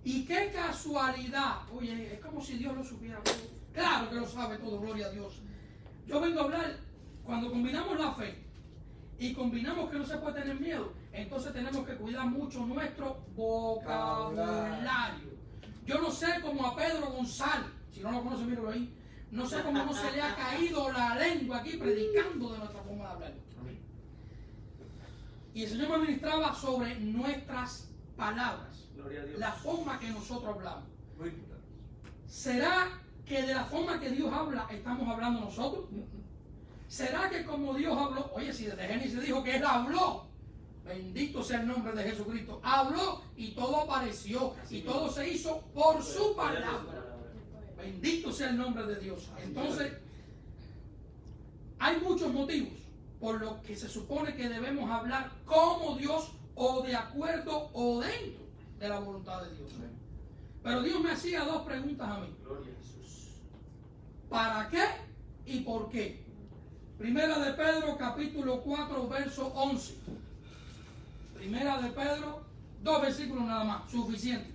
Y qué casualidad. Oye, es como si Dios lo supiera todo. Claro que lo sabe todo, gloria a Dios. Yo vengo a hablar, cuando combinamos la fe y combinamos que no se puede tener miedo, entonces tenemos que cuidar mucho nuestro vocabulario. Yo no sé cómo a Pedro González, si no lo conoce, míralo ahí, no sé cómo no se le ha caído la lengua aquí predicando de nuestra forma de hablar. Y el Señor me ministraba sobre nuestras palabras, la forma que nosotros hablamos. ¿Será que de la forma que Dios habla estamos hablando nosotros? ¿Será que como Dios habló? Oye, si desde Génesis dijo que Él habló, bendito sea el nombre de Jesucristo, habló y todo apareció y todo se hizo por su palabra. Bendito sea el nombre de Dios. Entonces, hay muchos motivos por los que se supone que debemos hablar como Dios o de acuerdo o dentro de la voluntad de Dios. Pero Dios me hacía dos preguntas a mí. ¿Para qué y por qué? Primera de Pedro, capítulo 4, verso 11. Primera de Pedro, 2 versículos nada más, suficiente.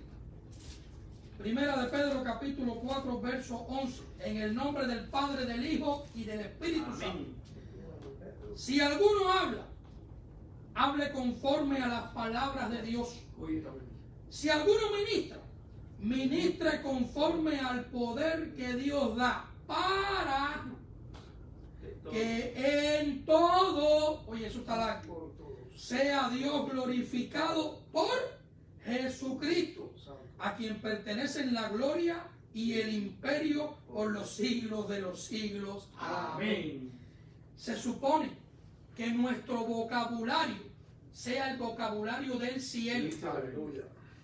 Primera de Pedro, capítulo 4, verso 11. En el nombre del Padre, del Hijo y del Espíritu Santo. Si alguno habla, hable conforme a las palabras de Dios. Si alguno ministra, ministre conforme al poder que Dios da para que en todo, oye, eso está largo, sea Dios glorificado por Jesucristo, a quien pertenecen la gloria y el imperio por los siglos de los siglos. Amén. Se supone que nuestro vocabulario sea el vocabulario del cielo.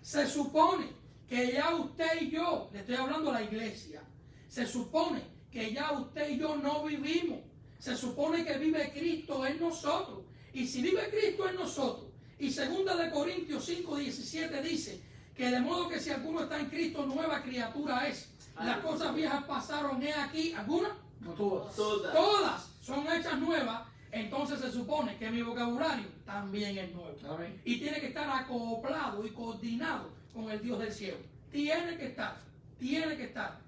Se supone que ya usted y yo, le estoy hablando a la iglesia, se supone que ya usted y yo no vivimos. Se supone que vive Cristo en nosotros. Y si vive Cristo en nosotros, y 2 de Corintios 5:17 dice que de modo que si alguno está en Cristo, nueva criatura es. Las cosas viejas pasaron, he aquí, ¿algunas? No todas. Todas son hechas nuevas. Entonces se supone que mi vocabulario también es nuevo. Amén. Y tiene que estar acoplado y coordinado con el Dios del cielo. tiene que estar, tiene que estar.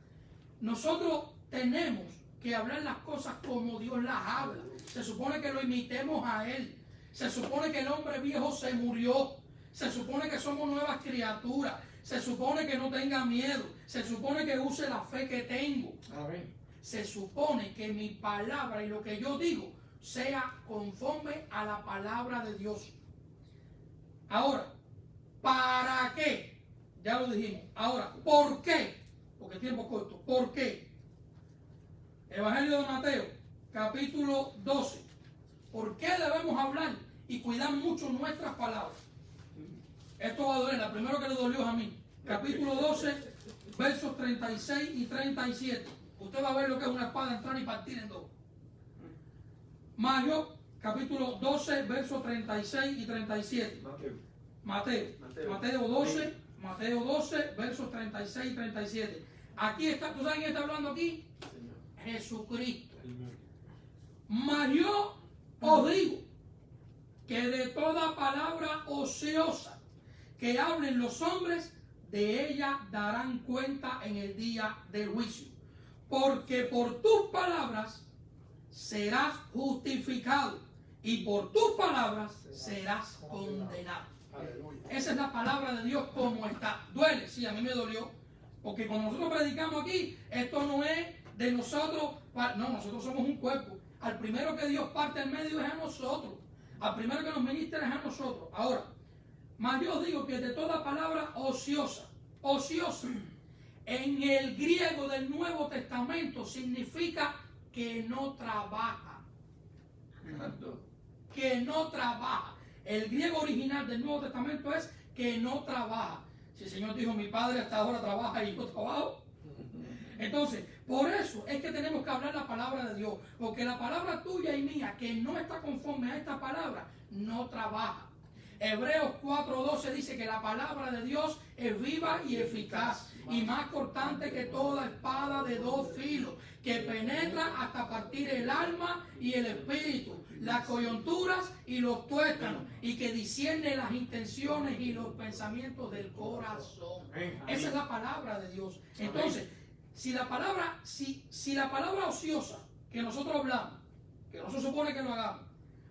Nosotros tenemos que hablar las cosas como Dios las habla. Se supone que lo imitemos a Él. Se supone que el hombre viejo se murió. Se supone que somos nuevas criaturas. Se supone que no tenga miedo. Se supone que use la fe que tengo. Amén. Se supone que mi palabra y lo que yo digo sea conforme a la palabra de Dios. Ahora, ¿para qué? Ya lo dijimos. Ahora, ¿por qué? Porque el tiempo es corto. ¿Por qué? Evangelio de Mateo, capítulo 12. ¿Por qué debemos hablar y cuidar mucho nuestras palabras? Esto va a doler. La primera que le dolió es a mí. Capítulo 12, versos 36 y 37. Usted va a ver lo que es una espada entrar y partir en dos. Mateo, capítulo 12, versos 36 y 37. Mateo 12, versos 36 y 37. Aquí está, ¿tú sabes quién está hablando aquí? Jesucristo. Mas yo os digo que de toda palabra ociosa que hablen los hombres, de ella darán cuenta en el día del juicio. Porque por tus palabras serás justificado y por tus palabras serás condenado. Esa es la palabra de Dios como está. Duele, sí, a mí me dolió. Porque cuando nosotros predicamos aquí, esto no es de nosotros. No, nosotros somos un cuerpo. Al primero que Dios parte en medio es a nosotros. Al primero que nos ministra es a nosotros. Ahora, mas yo os digo que de toda palabra ociosa, en el griego del Nuevo Testamento significa que no trabaja. Que no trabaja. El griego original del Nuevo Testamento es que no trabaja. Si el Señor dijo, mi padre hasta ahora trabaja y yo trabajo. Entonces, por eso es que tenemos que hablar la palabra de Dios. Porque la palabra tuya y mía, que no está conforme a esta palabra, no trabaja. Hebreos 4:12 dice que la palabra de Dios es viva y eficaz y más cortante que toda espada de dos filos, que penetra hasta partir el alma y el espíritu, las coyunturas y los tuétanos, y que discierne las intenciones y los pensamientos del corazón. Esa es la palabra de Dios. Entonces, si la palabra ociosa que nosotros hablamos, que no se supone que lo hagamos,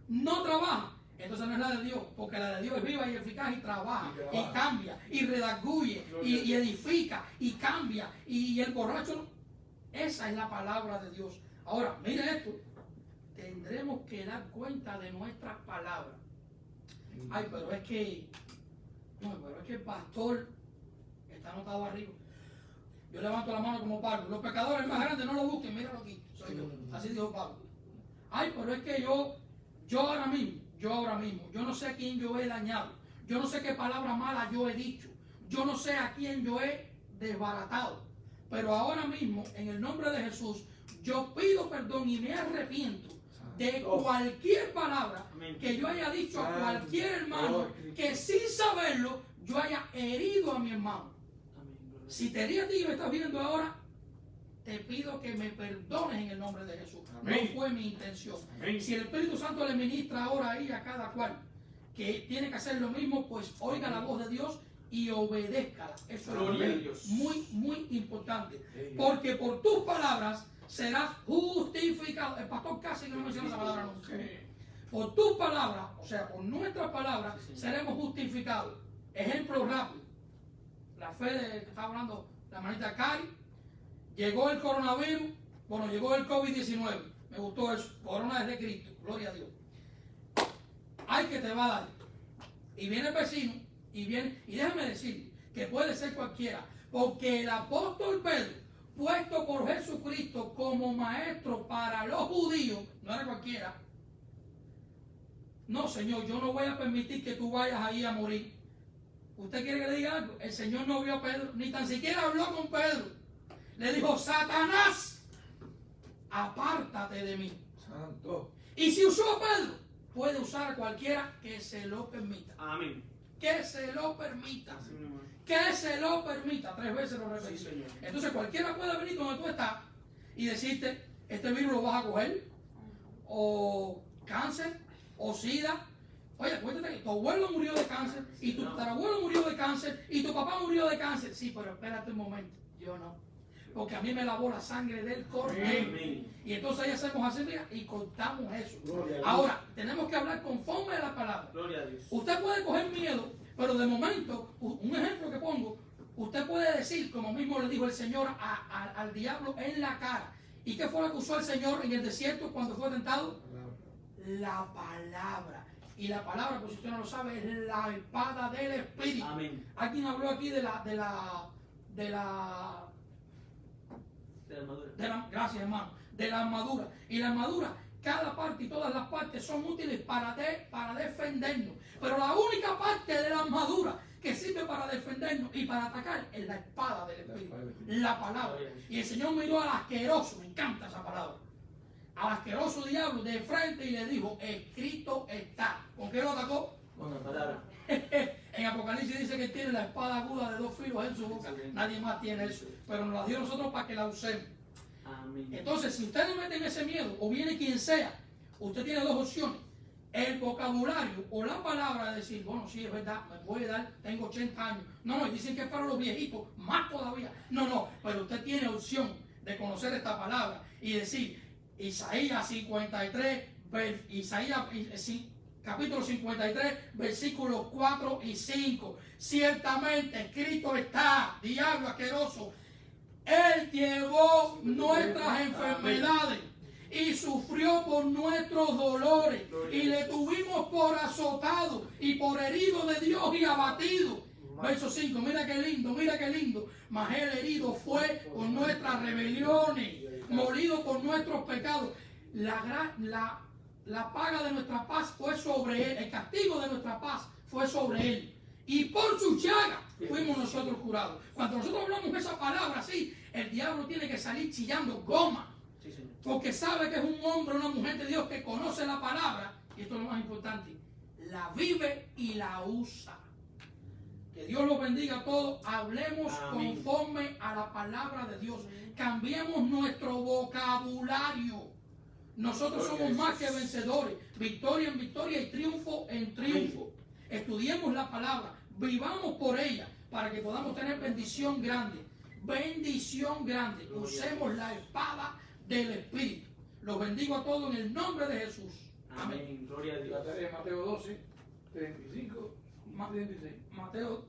no trabaja, entonces no es la de Dios, porque la de Dios es viva y eficaz y trabaja, y cambia, y redarguye, y edifica, y cambia, y el borracho no. Esa es la palabra de Dios. Ahora, mire esto, tendremos que dar cuenta de nuestras palabras. Ay, pero es que el pastor está anotado arriba. Yo levanto la mano como Pablo. Los pecadores más grandes no lo busquen, míralo aquí, soy yo. Así dijo Pablo. Ay, pero es que yo ahora mismo, yo no sé a quién yo he dañado. Yo no sé qué palabra mala yo he dicho. Yo no sé a quién yo he desbaratado. Pero ahora mismo, en el nombre de Jesús, yo pido perdón y me arrepiento de cualquier palabra que yo haya dicho a cualquier hermano que sin saberlo yo haya herido a mi hermano. Si te herí a ti y me estás viendo ahora, te pido que me perdones en el nombre de Jesús. Amén. No fue mi intención. Amén. Si el Espíritu Santo le ministra ahora ahí a cada cual que tiene que hacer lo mismo, pues oiga la voz de Dios y obedézcala. Eso es muy, muy importante. Porque por tus palabras serás justificado. El pastor casi no menciona esa palabra nunca. Por tus palabras, o sea, por nuestras palabras, seremos justificados. Ejemplo rápido. La fe de que estaba hablando la hermanita Cari. Llegó el coronavirus, llegó el COVID-19. Me gustó eso. Corona es de Cristo. Gloria a Dios. Ay, que te va a dar. Y viene el vecino, y déjame decir que puede ser cualquiera. Porque el apóstol Pedro, puesto por Jesucristo como maestro para los judíos, no era cualquiera. No, Señor, yo no voy a permitir que tú vayas ahí a morir. ¿Usted quiere que le diga algo? El Señor no vio a Pedro, ni tan siquiera habló con Pedro. Le dijo, Satanás, apártate de mí. Santo. Y si usó a Pedro, puede usar a cualquiera que se lo permita. Amén. Que se lo permita. Que se lo permita. 3 veces lo repetí. Sí, Señor. Entonces cualquiera puede venir donde tú estás y decirte, este virus lo vas a coger, o cáncer, o sida, Oye, cuéntate que tu abuelo murió de cáncer, y tu tatarabuelo murió de cáncer, y tu papá murió de cáncer. Sí, pero espérate un momento, yo no. Porque a mí me lavó la sangre del Cordero. Y entonces ahí hacemos así, mira, y cortamos eso. Ahora, tenemos que hablar conforme a la palabra. Gloria a Dios. Usted puede coger miedo, pero de momento, un ejemplo que pongo, usted puede decir, como mismo le dijo el Señor al diablo en la cara. ¿Y qué fue lo que usó el Señor en el desierto cuando fue tentado? La palabra. Y la palabra, pues si usted no lo sabe, es la espada del Espíritu. Amén. Alguien habló aquí de la armadura. gracias, hermano, de la armadura. Y la armadura, cada parte y todas las partes son útiles para defendernos. Pero la única parte de la armadura que sirve para defendernos y para atacar es la espada del Espíritu, la palabra. Y el Señor miró al asqueroso, me encanta esa palabra, al asqueroso diablo de frente y le dijo, escrito está. ¿Con qué lo atacó? Con la palabra. En Apocalipsis dice que tiene la espada aguda de 2 filos en su boca. Nadie más tiene eso. Pero nos la dio a nosotros para que la usemos. Amén. Entonces, si usted le mete en ese miedo, o viene quien sea, usted tiene dos opciones. El vocabulario o la palabra de decir, bueno, sí, es verdad, me puede dar, tengo 80 años. No, y dicen que es para los viejitos, más todavía. No, pero usted tiene opción de conocer esta palabra y decir, Isaías 53, capítulo 53, versículos 4 y 5. Ciertamente escrito está, diablo asqueroso, Él llevó nuestras enfermedades y sufrió por nuestros dolores, y le tuvimos por azotado y por herido de Dios y abatido. Verso 5, mira qué lindo. Mas Él herido fue por nuestras rebeliones, molido por nuestros pecados. La paga de nuestra paz fue sobre Él, el castigo de nuestra paz fue sobre Él. Y por su llaga fuimos nosotros curados. Cuando nosotros hablamos esa palabra así, el diablo tiene que salir chillando goma. Sí, señor. Porque sabe que es un hombre, una mujer de Dios que conoce la palabra. Y esto es lo más importante. La vive y la usa. Que Dios los bendiga a todos. Hablemos Amén. conforme a la palabra de Dios. Cambiemos nuestro vocabulario. Nosotros somos más que vencedores. Victoria en victoria y triunfo en triunfo. Estudiemos la palabra. Vivamos por ella para que podamos tener bendición grande. Bendición grande. Usemos la espada del Espíritu. Los bendigo a todos en el nombre de Jesús. Amén. Amén. Gloria a La Dios. tarea de Mateo 12, 35 y 36. Mateo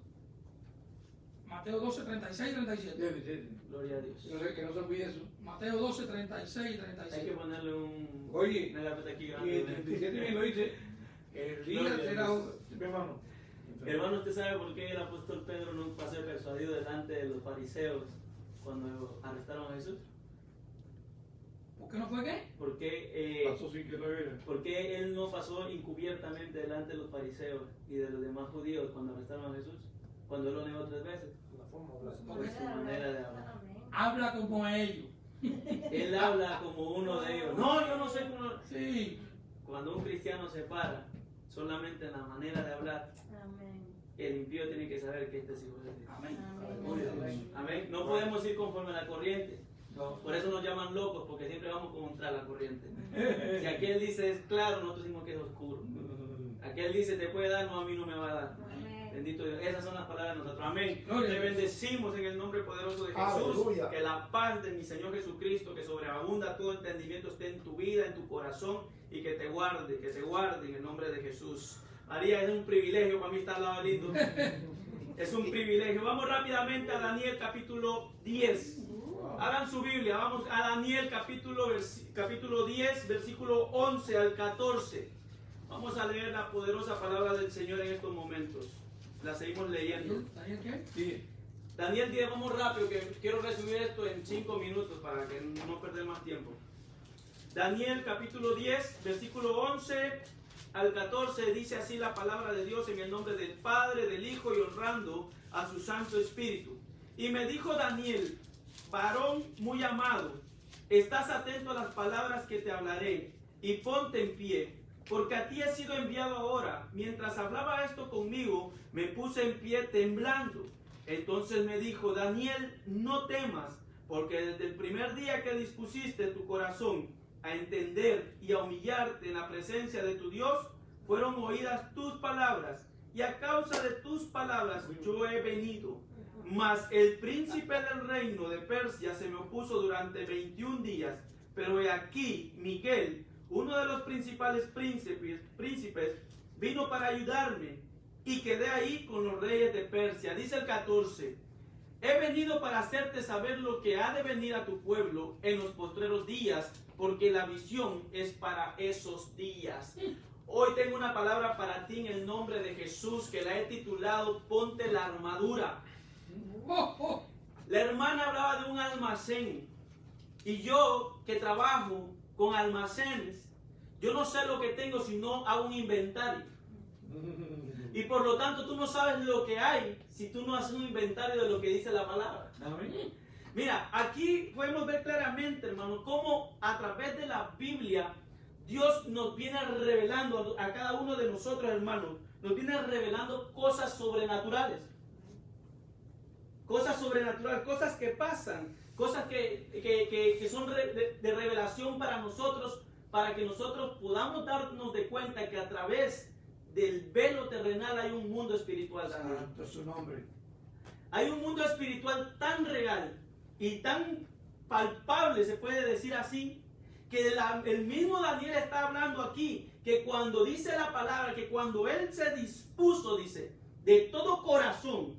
12, 36 y 37. 37. Gloria a Dios. Que no se olvide eso. Mateo 12, 36 y Hay que 37. ponerle un... Oye, una gaveta aquí Y grande. el 37 bien lo dice. El día Gloria a será Dios. mi hermano. Hermano, ¿usted sabe por qué el apóstol Pedro nunca pasó persuadido delante de los fariseos cuando arrestaron a Jesús? ¿Por qué no fue qué? Pasó sin que lo viera. ¿Por qué él no pasó encubiertamente delante de los fariseos y de los demás judíos cuando arrestaron a Jesús? Cuando él lo negó 3 veces. Por su manera de hablar. Habla como ellos. Él habla como uno de ellos. No, yo no sé cómo. Sí. Cuando un cristiano se para, solamente en la manera de hablar, Amén. el impío tiene que saber que este es hijo de Dios. Amén. Amén. Amén. No podemos ir conforme a la corriente. Por eso nos llaman locos, porque siempre vamos contra la corriente. Si aquel dice es claro, nosotros decimos que es oscuro. Aquel dice te puede dar, no, a mí no me va a dar. Amén. Bendito Dios. Esas son las palabras de nosotros. Amén. Gloria a Te Dios. bendecimos en el nombre poderoso de Jesús. Aleluya. Que la paz de mi Señor Jesucristo, que sobreabunda todo entendimiento, esté en tu vida, en tu corazón, y que te guarde en el nombre de Jesús. María, es un privilegio para mí estar al lado de lindo. Es un privilegio. Vamos rápidamente a Daniel capítulo 10. Hagan su Biblia, vamos a Daniel capítulo 10, versículo 11 al 14. Vamos a leer la poderosa palabra del Señor en estos momentos. La seguimos leyendo. ¿Daniel qué? Sí. Daniel 10, vamos rápido, que quiero resumir esto en 5 minutos para que no perder más tiempo. Daniel capítulo 10, versículo 11 al 14, dice así la palabra de Dios en el nombre del Padre, del Hijo y honrando a su Santo Espíritu. Y me dijo Daniel, varón muy amado, estás atento a las palabras que te hablaré y ponte en pie, porque a ti he sido enviado ahora. Mientras hablaba esto conmigo, me puse en pie temblando. Entonces me dijo, Daniel, no temas, porque desde el primer día que dispusiste tu corazón a entender y a humillarte en la presencia de tu Dios, fueron oídas tus palabras, y a causa de tus palabras yo he venido. Mas el príncipe del reino de Persia se me opuso durante 21 días, pero he aquí Miguel, uno de los principales príncipes, vino para ayudarme, y quedé ahí con los reyes de Persia. Dice el 14, he venido para hacerte saber lo que ha de venir a tu pueblo en los postreros días, porque la visión es para esos días. Hoy tengo una palabra para ti en el nombre de Jesús, que la he titulado Ponte la armadura. La hermana hablaba de un almacén, y yo que trabajo con almacenes, yo no sé lo que tengo si no hago un inventario. Y por lo tanto tú no sabes lo que hay si tú no haces un inventario de lo que dice la palabra. Mira, aquí podemos ver claramente, hermano, cómo a través de la Biblia Dios nos viene revelando a cada uno de nosotros, hermanos, nos viene revelando cosas sobrenaturales. Cosas sobrenaturales, cosas que pasan, cosas que son de revelación para nosotros, para que nosotros podamos darnos de cuenta que a través del velo terrenal hay un mundo espiritual también. Santo es su nombre. Hay un mundo espiritual tan real y tan palpable, se puede decir así, que el mismo Daniel está hablando aquí, que cuando dice la palabra, que cuando él se dispuso, dice, de todo corazón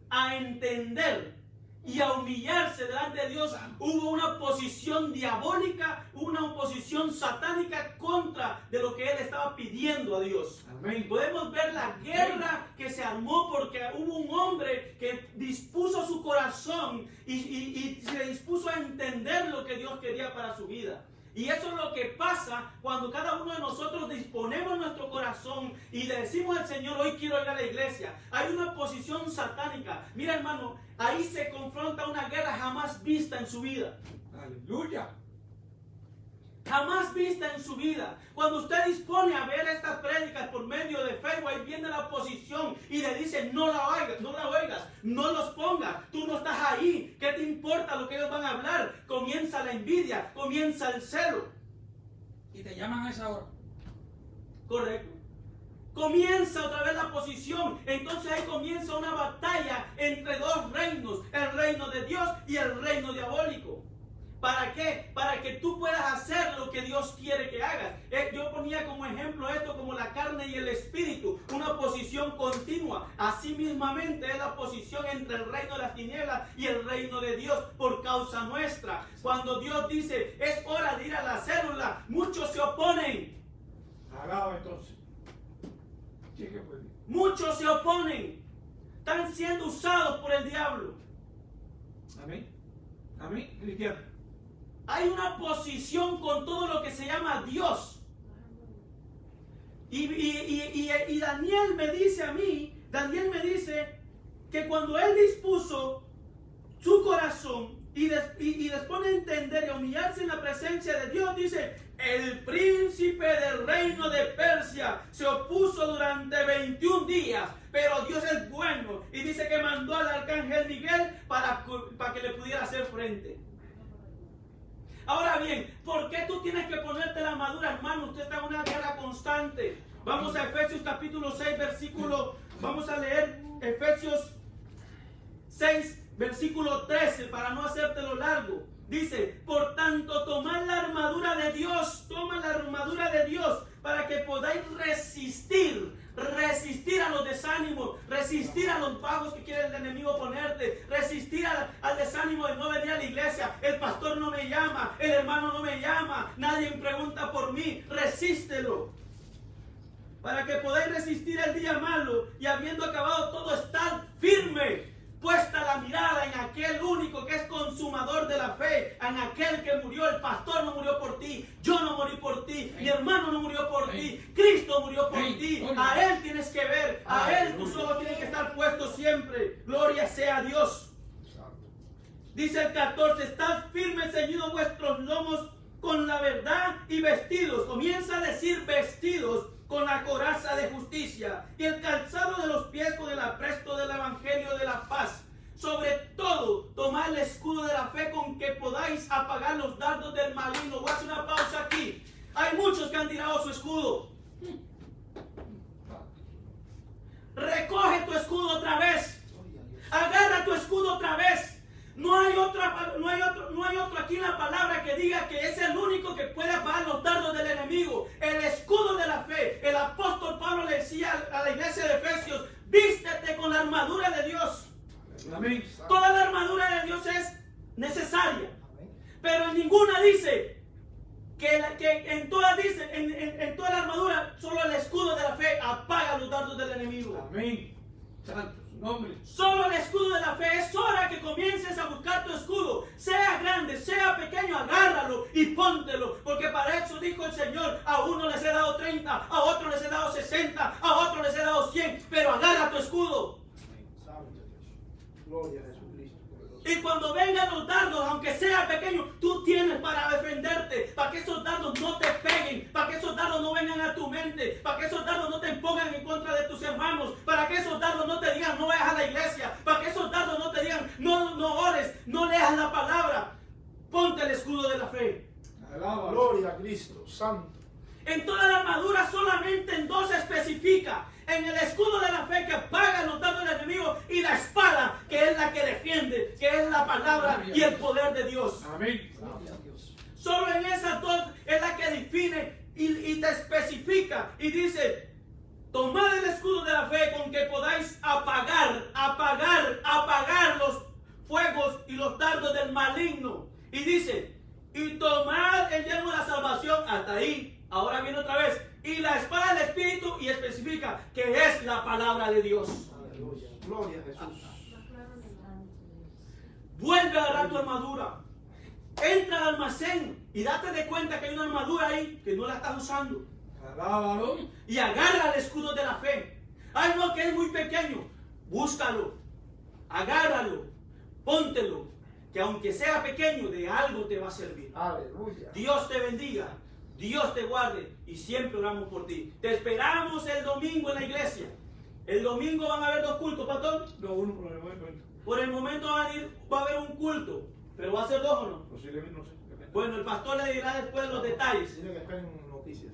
a entender y a humillarse delante de Dios, hubo una oposición diabólica, una oposición satánica contra de lo que él estaba pidiendo a Dios. Amén. Podemos ver la guerra que se armó porque hubo un hombre que dispuso su corazón y se dispuso a entender lo que Dios quería para su vida. Y eso es lo que pasa cuando cada uno de nosotros disponemos nuestro corazón y le decimos al Señor, hoy quiero ir a la iglesia. Hay una oposición satánica. Mira, hermano, ahí se confronta una guerra jamás vista en su vida. Aleluya. Jamás vista en su vida. Cuando usted dispone a ver estas prédicas por medio de Facebook, ahí viene la oposición y le dice, no la oigas, no los pongas, tú no estás ahí, ¿qué te importa lo que ellos van a hablar? Comienza la envidia, comienza el celo. Y te llaman a esa hora. Correcto. Comienza otra vez la oposición. Entonces ahí comienza una batalla entre dos reinos, el reino de Dios y el reino diabólico. ¿Para qué? Para que tú puedas hacer lo que Dios quiere que hagas. Yo ponía como ejemplo esto como la carne y el espíritu, una oposición continua. Así mismamente es la oposición entre el reino de las tinieblas y el reino de Dios por causa nuestra. Cuando Dios dice, es hora de ir a la célula, muchos se oponen. Alaba entonces. Sí que puede. Muchos se oponen. Están siendo usados por el diablo. Amén. Amén, cristiano. Hay una oposición con todo lo que se llama Dios. Y Daniel me dice a mí, que cuando él dispuso su corazón y dispone a entender y a humillarse en la presencia de Dios, dice, el príncipe del reino de Persia se opuso durante 21 días, pero Dios es bueno y dice que mandó al arcángel Miguel para que le pudiera hacer frente. Ahora bien, ¿por qué tú tienes que ponerte la armadura, hermano? Usted está en una guerra constante. Vamos a Efesios capítulo 6, vamos a leer Efesios 6, versículo 13, para no hacértelo largo. Dice, por tanto, tomad la armadura de Dios, toma la armadura de Dios, para que podáis resistir a los desánimos, resistir a los pagos que quiere el enemigo ponerte, resistir al desánimo de no venir a la iglesia. El pastor no me llama, el hermano no me llama, nadie me pregunta por mí. Resístelo, para que podáis resistir el día malo y habiendo acabado todo, estar firme, puesta la mirada en aquel único que es consumador de la fe, en aquel que murió. El pastor no murió por ti, yo no morí por ti, mi hermano no murió por ti, Cristo murió por ti. A Él tienes que ver, a Él tus ojos tienen que estar puestos siempre. Gloria sea a Dios. Dice el 14, estad firmes, ceñidos vuestros lomos con la verdad y vestidos. Comienza a decir vestidos con la coraza de justicia y el calzado de los pies con el apresto del evangelio de la paz. Sobre todo, tomad el escudo de la fe con que podáis apagar los dardos del maligno. Voy a hacer una pausa aquí. Hay muchos que han tirado su escudo. Amén. Toda la armadura de Dios es necesaria. Pero en ninguna dice que en todas dice, en toda la armadura, solo el escudo de la fe apaga los dardos del enemigo. Amén. Santo su nombre. Solo el escudo de la fe. Es hora que comiences a buscar tu escudo. Sea grande, sea pequeño, agárralo y póntelo. Porque para eso dijo el Señor: a uno les he dado 30, a otro les he dado 60, a otro les he dado 100. Pero agarra tu escudo. Gloria a Jesucristo. Y cuando vengan los dardos, aunque sea pequeño, tú tienes para defenderte, para que esos dardos no te peguen, para que esos dardos no vengan a tu mente, para que esos dardos no te pongan en contra de tus hermanos, para que esos dardos no te digan no vayas a la iglesia, para que esos dardos no te digan no ores, no leas la palabra. Ponte el escudo de la fe. Alaba. Gloria a Cristo, santo. En toda la armadura solamente en dos se especifica: en el escudo de la fe, que apaga los dardos del enemigo, y la espada, que es la que defiende, que es la palabra y el poder de Dios. Amén. Gloria a Dios. Solo en esas dos es la que define y te especifica y dice: tomad el escudo de la fe con que podáis apagar los fuegos y los dardos del maligno. Y dice: y tomad el yelmo de la salvación. Hasta ahí. Ahora viene otra vez: y la espada del Espíritu, y especifica que es la palabra de Dios. Aleluya. Gloria a Jesús. Vuelve a agarrar tu armadura. Entra al almacén y date de cuenta que hay una armadura ahí que no la estás usando. Alábalo. Y agarra el escudo de la fe. Ay, no, que es muy pequeño. Búscalo. Agárralo. Póntelo. Que aunque sea pequeño, de algo te va a servir. Aleluya. Dios te bendiga. Dios te guarde. Y siempre oramos por ti. Te esperamos el domingo en la iglesia. El domingo van a haber 2 cultos, pastor. No, uno por el momento. Por el momento va a haber un culto. Pero va a ser 2 o no. Posiblemente, no sé. Depende. Bueno, el pastor le dirá después los detalles. Dile que esperen noticias.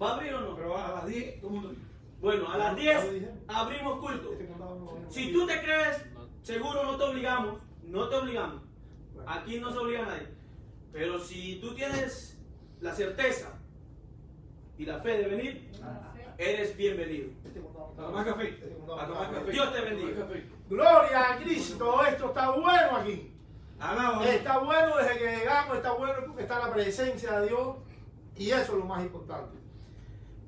¿Va a abrir o no? Pero a las 10, todo el mundo. Bueno, a las 10 abrimos culto. Este condado no- Si tú te crees, seguro no te obligamos. No te obligamos. Aquí no se obliga a nadie. Pero si tú tienes la certeza y la fe de venir, eres bienvenido. Este condado A tomar café. Este condado A tomar café. Dios te bendiga. A tomar café. Gloria a Cristo. Esto está bueno aquí. Alaba. Está bueno desde que llegamos, está bueno porque está la presencia de Dios y eso es lo más importante.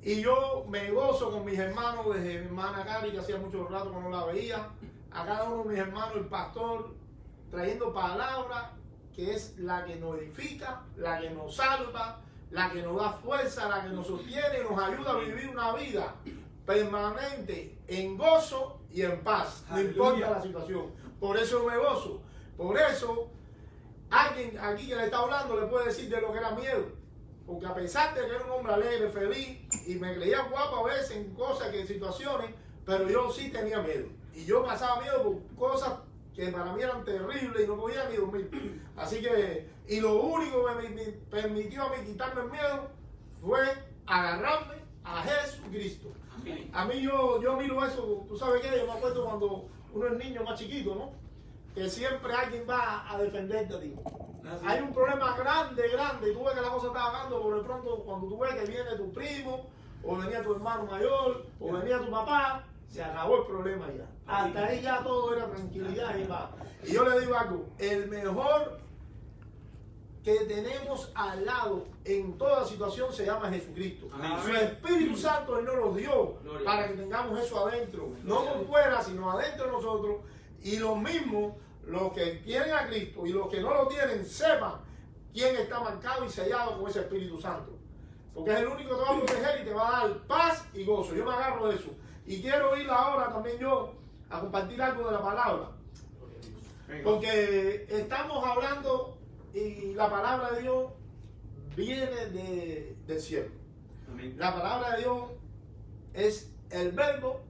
Y yo me gozo con mis hermanos, desde mi hermana Cari, que hacía mucho rato que no la veía, a cada uno de mis hermanos, el pastor, trayendo palabra que es la que nos edifica, la que nos salva, la que nos da fuerza, la que nos sostiene, nos ayuda a vivir una vida permanente en gozo y en paz, no Aleluya. importa la situación. Por eso me gozo. Por eso, alguien aquí que le está hablando le puede decir de lo que era miedo. Porque a pesar de que era un hombre alegre, feliz, y me creía guapo a veces en cosas, que en situaciones, pero yo sí tenía miedo. Y yo pasaba miedo por cosas que para mí eran terribles y no podía ni dormir. Así que, y lo único que me permitió a mí quitarme el miedo fue agarrarme a Jesucristo. A mí yo miro eso, tú sabes qué, yo me acuerdo cuando uno es niño más chiquito, ¿no? Que siempre alguien va a defenderte a ti. Hay un problema grande, y tú ves que la cosa está bajando, por de pronto cuando tú ves que viene tu primo, o venía tu hermano mayor, o venía tu papá, se acabó el problema ya. Hasta ahí ya todo era tranquilidad y paz. Y yo le digo algo, el mejor que tenemos al lado en toda situación se llama Jesucristo. Amén. Su Espíritu Santo Él nos lo dio Gloria. para que tengamos eso adentro, no Gloria. por fuera, sino adentro de nosotros. Y lo mismo, los que tienen a Cristo y los que no lo tienen, sepan quién está marcado y sellado con ese Espíritu Santo. Porque es el único que te va a proteger y te va a dar paz y gozo. Yo me agarro de eso. Y quiero ir ahora también yo a compartir algo de la palabra. Porque estamos hablando y la palabra de Dios viene del cielo. Amén. La palabra de Dios es el verbo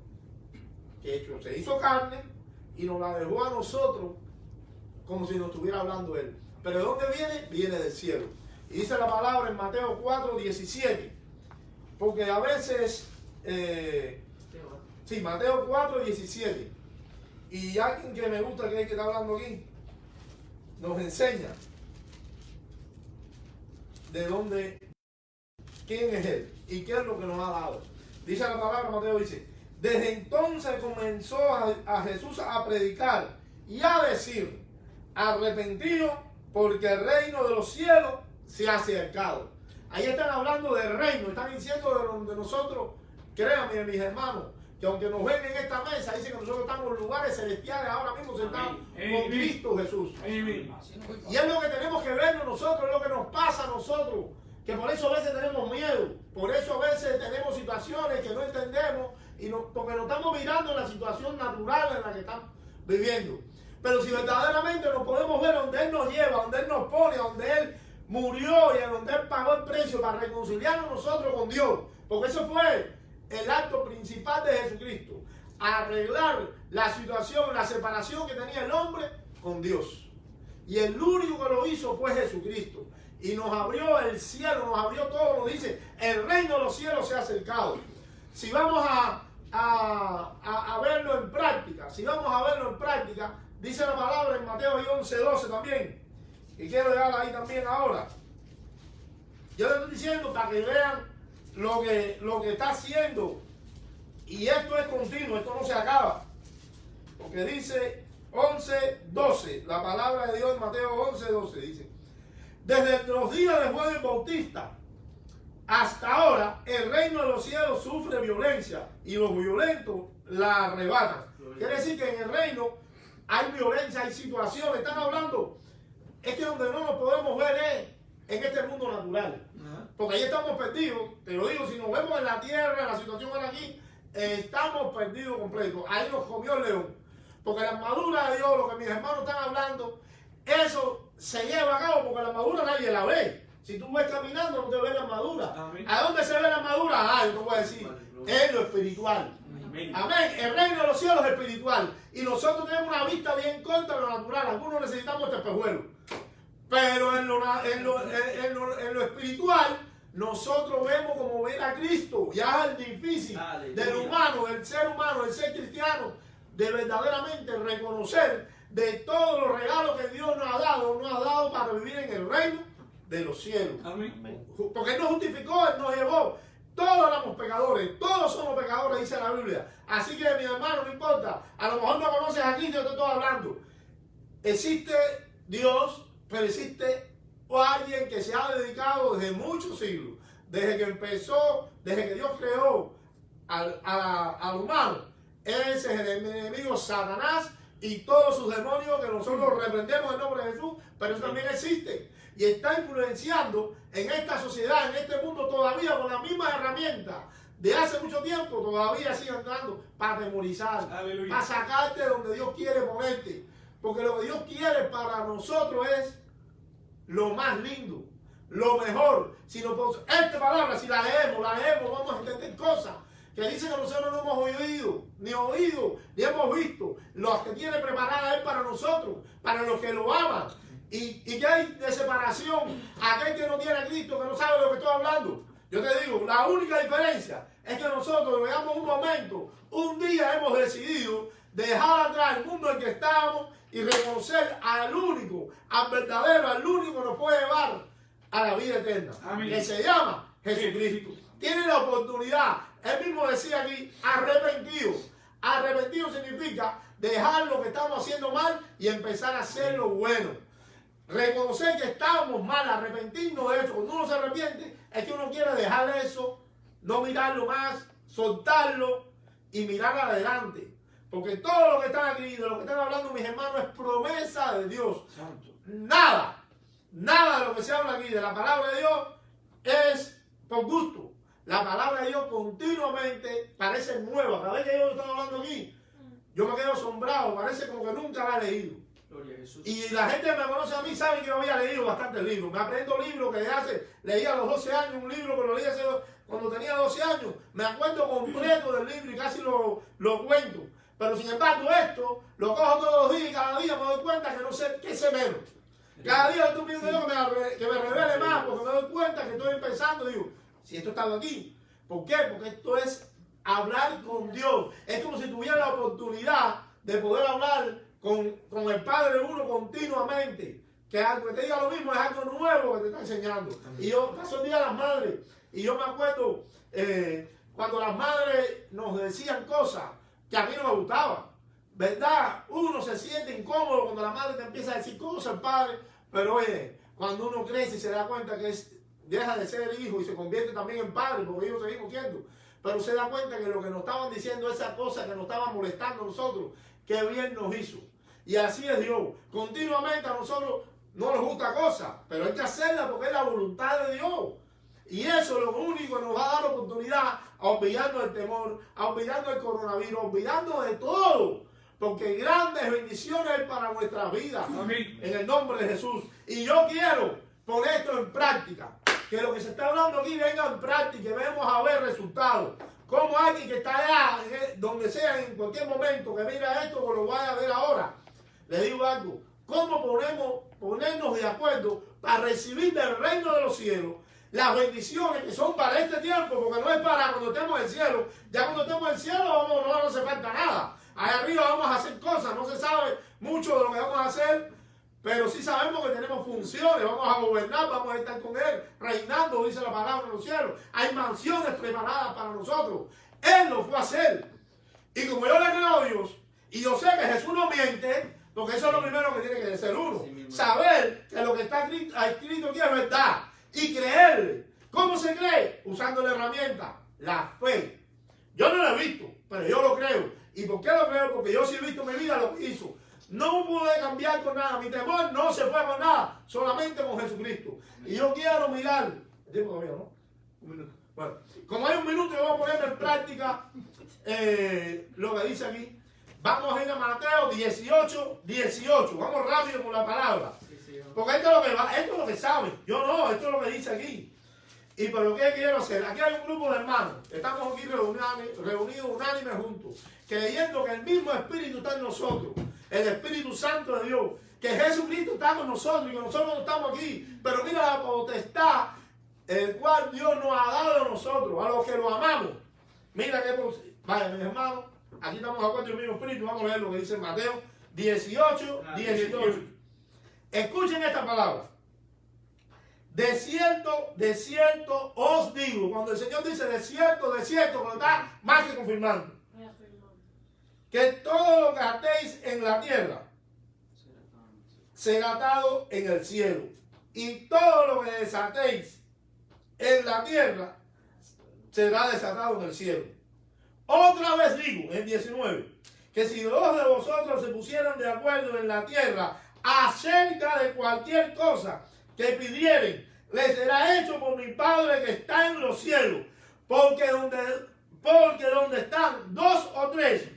que se hizo carne y nos la dejó a nosotros como si nos estuviera hablando Él. Pero ¿de dónde viene? Viene del cielo. Y dice la palabra en Mateo 4:17. Porque a veces, sí, Mateo 4:17. Y alguien que me gusta, que es el que está hablando aquí, nos enseña de dónde, quién es Él y qué es lo que nos ha dado. Dice la palabra, Mateo dice, desde entonces comenzó a Jesús a predicar y a decir, arrepentido, porque el reino de los cielos se ha acercado. Ahí están hablando del reino, están diciendo de nosotros, créanme mis hermanos, que aunque nos ven en esta mesa, dicen que nosotros estamos en lugares celestiales ahora mismo sentados con Cristo Jesús. Y es lo que tenemos que ver nosotros, es lo que nos pasa a nosotros, que por eso a veces tenemos miedo, por eso a veces tenemos situaciones que no entendemos, porque no estamos mirando la situación natural en la que estamos viviendo. Pero si verdaderamente nos podemos ver donde Él nos lleva, donde Él nos pone, donde Él murió y en donde Él pagó el precio para reconciliarnos nosotros con Dios, porque eso fue el acto principal de Jesucristo, arreglar la situación, la separación que tenía el hombre con Dios. Y el único que lo hizo fue Jesucristo. Y nos abrió el cielo, nos abrió todo, nos dice, el reino de los cielos se ha acercado. Si vamos a verlo en práctica, dice la palabra en Mateo 11:12 también, y quiero llegar ahí también ahora. Yo les estoy diciendo para que vean lo que está haciendo, y esto es continuo, esto no se acaba, porque dice 11:12, la palabra de Dios en Mateo 11:12 dice, desde los días de Juan el Bautista hasta ahora el reino de los cielos sufre violencia y los violentos la arrebatan. Quiere decir que en el reino hay violencia, hay situaciones, están hablando, es que donde no nos podemos ver es en este mundo natural. Porque ahí estamos perdidos, te lo digo, si nos vemos en la tierra, en la situación ahora aquí, estamos perdidos completos. Ahí nos comió el león. Porque la armadura de Dios, lo que mis hermanos están hablando, eso se lleva a cabo porque la armadura nadie la ve. Si tú ves caminando, no te ves la armadura. Amén. ¿A dónde se ve la armadura? Yo te voy a decir, en lo espiritual. Amén. El reino de los cielos es espiritual. Y nosotros tenemos una vista bien corta de lo natural. Algunos necesitamos este espejuelo. Pero en lo espiritual, nosotros vemos como ver a Cristo. Ya es difícil del humano, del ser cristiano, de verdaderamente reconocer de todos los regalos que Dios nos ha dado para vivir en el reino de los cielos. Amén. Porque Él nos justificó, Él nos llevó. Todos éramos pecadores, todos somos pecadores, dice la Biblia. Así que, mi hermano, no importa. A lo mejor no conoces aquí, yo te estoy hablando. Existe Dios, pero existe alguien que se ha dedicado desde muchos siglos, desde que empezó, desde que Dios creó al humano. Ese es el enemigo Satanás y todos sus demonios que nosotros reprendemos en nombre de Jesús, pero eso también existe. Y está influenciando en esta sociedad, en este mundo todavía con las mismas herramientas de hace mucho tiempo, todavía siguen dando para atemorizar, para sacarte de donde Dios quiere ponerte. Porque lo que Dios quiere para nosotros es lo más lindo, lo mejor. Si esta palabra, si la leemos, vamos a entender cosas que dicen que nosotros no hemos oído, ni hemos visto, los que tiene preparada Él para nosotros, para los que lo aman. Y que hay de separación, aquel que no tiene a Cristo, que no sabe de lo que estoy hablando. Yo te digo, la única diferencia es que nosotros veamos un momento, un día hemos decidido dejar atrás el mundo en que estábamos y reconocer al único, al verdadero, al único que nos puede llevar a la vida eterna. Amén. Que se llama Jesucristo. Tiene la oportunidad. Él mismo decía aquí, arrepentido. Arrepentido significa dejar lo que estamos haciendo mal y empezar a hacer lo bueno. Reconocer que estábamos mal, arrepentirnos de eso. Cuando uno se arrepiente, es que uno quiere dejar eso, no mirarlo más, soltarlo y mirar adelante. Porque todo lo que están aquí, de lo que están hablando mis hermanos, es promesa de Dios. Nada de lo que se habla aquí de la palabra de Dios es por gusto. La palabra de Dios continuamente parece nueva. Cada vez que yo estoy hablando aquí, yo me quedo asombrado, parece como que nunca la he leído. Y la gente que me conoce a mí sabe que yo había leído bastantes libros. Me aprendo libros que leía a los 12 años, un libro que lo leí cuando tenía 12 años. Me acuerdo completo del libro y casi lo cuento. Pero sin embargo esto lo cojo todos los días y cada día me doy cuenta que no sé qué sé menos. Cada día estoy pidiendo que me revele más porque me doy cuenta que estoy pensando, digo, si esto estaba aquí. ¿Por qué? Porque esto es hablar con Dios. Es como si tuviera la oportunidad de poder hablar con el Padre uno continuamente. Que algo que te diga lo mismo es algo nuevo que te está enseñando. Y yo paso el día de las madres y yo me acuerdo cuando las madres nos decían cosas que a mí no me gustaban. ¿verdad? Uno se siente incómodo cuando la madre te empieza a decir cosas, padre, pero oye, cuando uno crece y se da cuenta que deja de ser hijo y se convierte también en padre, porque ellos seguimos siendo, pero se da cuenta que lo que nos estaban diciendo, esa cosa que nos estaban molestando a nosotros, que bien nos hizo. Y así es Dios. Continuamente a nosotros no nos gusta cosa, pero hay que hacerla porque es la voluntad de Dios. Y eso es lo único que nos va a dar oportunidad a olvidarnos del temor, a olvidarnos del coronavirus, a olvidarnos de todo. Porque grandes bendiciones hay para nuestra vida. Amén. En el nombre de Jesús. Y yo quiero poner esto en práctica. Que lo que se está hablando aquí venga en práctica y vemos a ver resultados. Como alguien que está allá, donde sea, en cualquier momento, que mira esto, o lo vaya a ver ahora. Le digo algo. ¿Cómo ponernos de acuerdo para recibir del reino de los cielos las bendiciones que son para este tiempo? Porque no es para cuando estemos en el cielo. Ya cuando estemos en el cielo no hace falta nada. Allá arriba vamos a hacer cosas. No se sabe mucho de lo que vamos a hacer, pero sí sabemos que tenemos funciones. Vamos a gobernar, vamos a estar con Él, reinando, dice la palabra, en los cielos. Hay mansiones preparadas para nosotros. Él lo fue a hacer. Y como yo le creo a Dios, y yo sé que Jesús no miente, porque eso es lo primero que tiene que ser uno. Saber que lo que está escrito aquí es verdad. Y creerle. ¿Cómo se cree? Usando la herramienta, la fe. Yo no lo he visto, pero yo lo creo. ¿Y por qué lo creo? Porque yo sí he visto en mi vida lo que hizo. No pude cambiar con nada. Mi temor no se fue con nada. Solamente con Jesucristo. Y yo quiero mirar. ¿Tiempo todavía, no? Un minuto. Bueno, como hay un minuto, yo voy a poner en práctica lo que dice aquí. Vamos a ir a Mateo 18. Vamos rápido con la palabra. Porque esto es lo que sabe. Yo no, esto es lo que dice aquí. Y pero ¿qué quiero hacer? Aquí hay un grupo de hermanos. Estamos aquí reunidos unánimes juntos. Creyendo que el mismo Espíritu está en nosotros. El Espíritu Santo de Dios. Que Jesucristo está con nosotros y que nosotros no estamos aquí. Pero mira la potestad el cual Dios nos ha dado a nosotros, a los que lo amamos. Mira que, vaya, mis hermanos, aquí estamos de acuerdo en el mismo espíritu. Vamos a leer lo que dice Mateo 18. Escuchen esta palabra. De cierto os digo. Cuando el Señor dice de cierto, cuando está más que confirmando. Que todo lo que atéis en la tierra será atado en el cielo. Y todo lo que desatéis en la tierra será desatado en el cielo. Otra vez digo, en 19, que si dos de vosotros se pusieran de acuerdo en la tierra acerca de cualquier cosa que pidieren, les será hecho por mi Padre que está en los cielos. Porque donde están dos o tres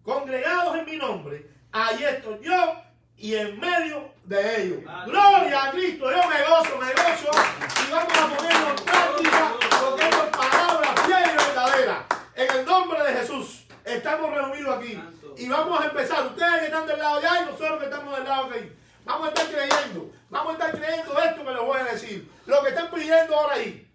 congregados en mi nombre, ahí estoy yo y en medio de ellos. Gloria a Cristo, yo me gozo y vamos a ponerlo en práctica porque esto es palabra fiel y verdadera. En el nombre de Jesús estamos reunidos aquí y vamos a empezar. Ustedes que están del lado de allá y nosotros que estamos del lado de aquí. Vamos a estar creyendo esto que les voy a decir. Lo que están pidiendo ahora ahí.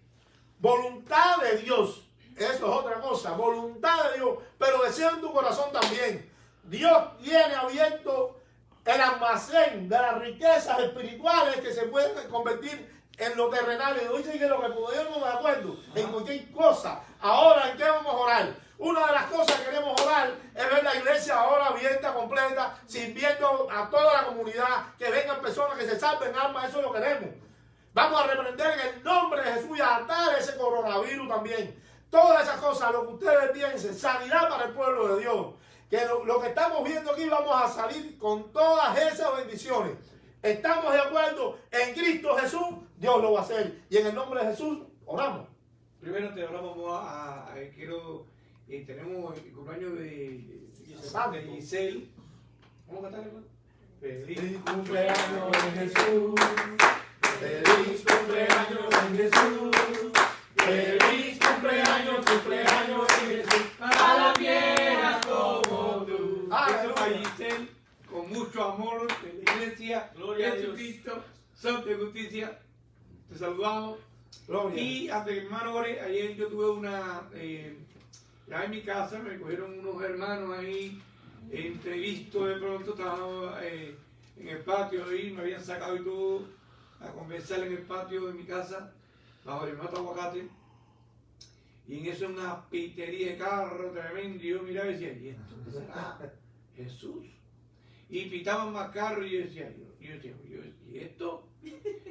Voluntad de Dios. Eso es otra cosa. Voluntad de Dios. Pero deseo en tu corazón también. Dios tiene abierto el almacén de las riquezas espirituales que se pueden convertir en lo terrenal. Y dice que lo que podemos de acuerdo en cualquier cosa. Ahora, ¿en qué vamos a orar? Una de las cosas que queremos orar es ver la iglesia ahora abierta, completa, sirviendo a toda la comunidad, que vengan personas que se salven almas, eso lo queremos. Vamos a reprender en el nombre de Jesús y a atar ese coronavirus también. Todas esas cosas, lo que ustedes piensen, sanidad para el pueblo de Dios. Que lo que estamos viendo aquí vamos a salir con todas esas bendiciones. Estamos de acuerdo en Cristo Jesús, Dios lo va a hacer. Y en el nombre de Jesús, oramos. Primero te hablamos tenemos el cumpleaños de Giselle. ¿Vamos a cantar, hermano? Feliz cumpleaños en Jesús. Feliz cumpleaños en Jesús. Feliz cumpleaños en Jesús. A la vieja como tú. Eso a Giselle, con mucho amor de la iglesia. Gloria a Dios. Jesucristo, Santo de Justicia. Te saludamos. Gloria. Y antes que hermano ore, ayer yo tuve ya en mi casa me cogieron unos hermanos ahí, entrevisto de pronto, estaba en el patio ahí, me habían sacado y todo a conversar en el patio de mi casa, bajo el mato aguacate, y en eso una pitería de carro tremendo, y yo miraba y decía, ¿y esto qué será? Jesús. Y pitaban más carros y yo decía, ¿y esto?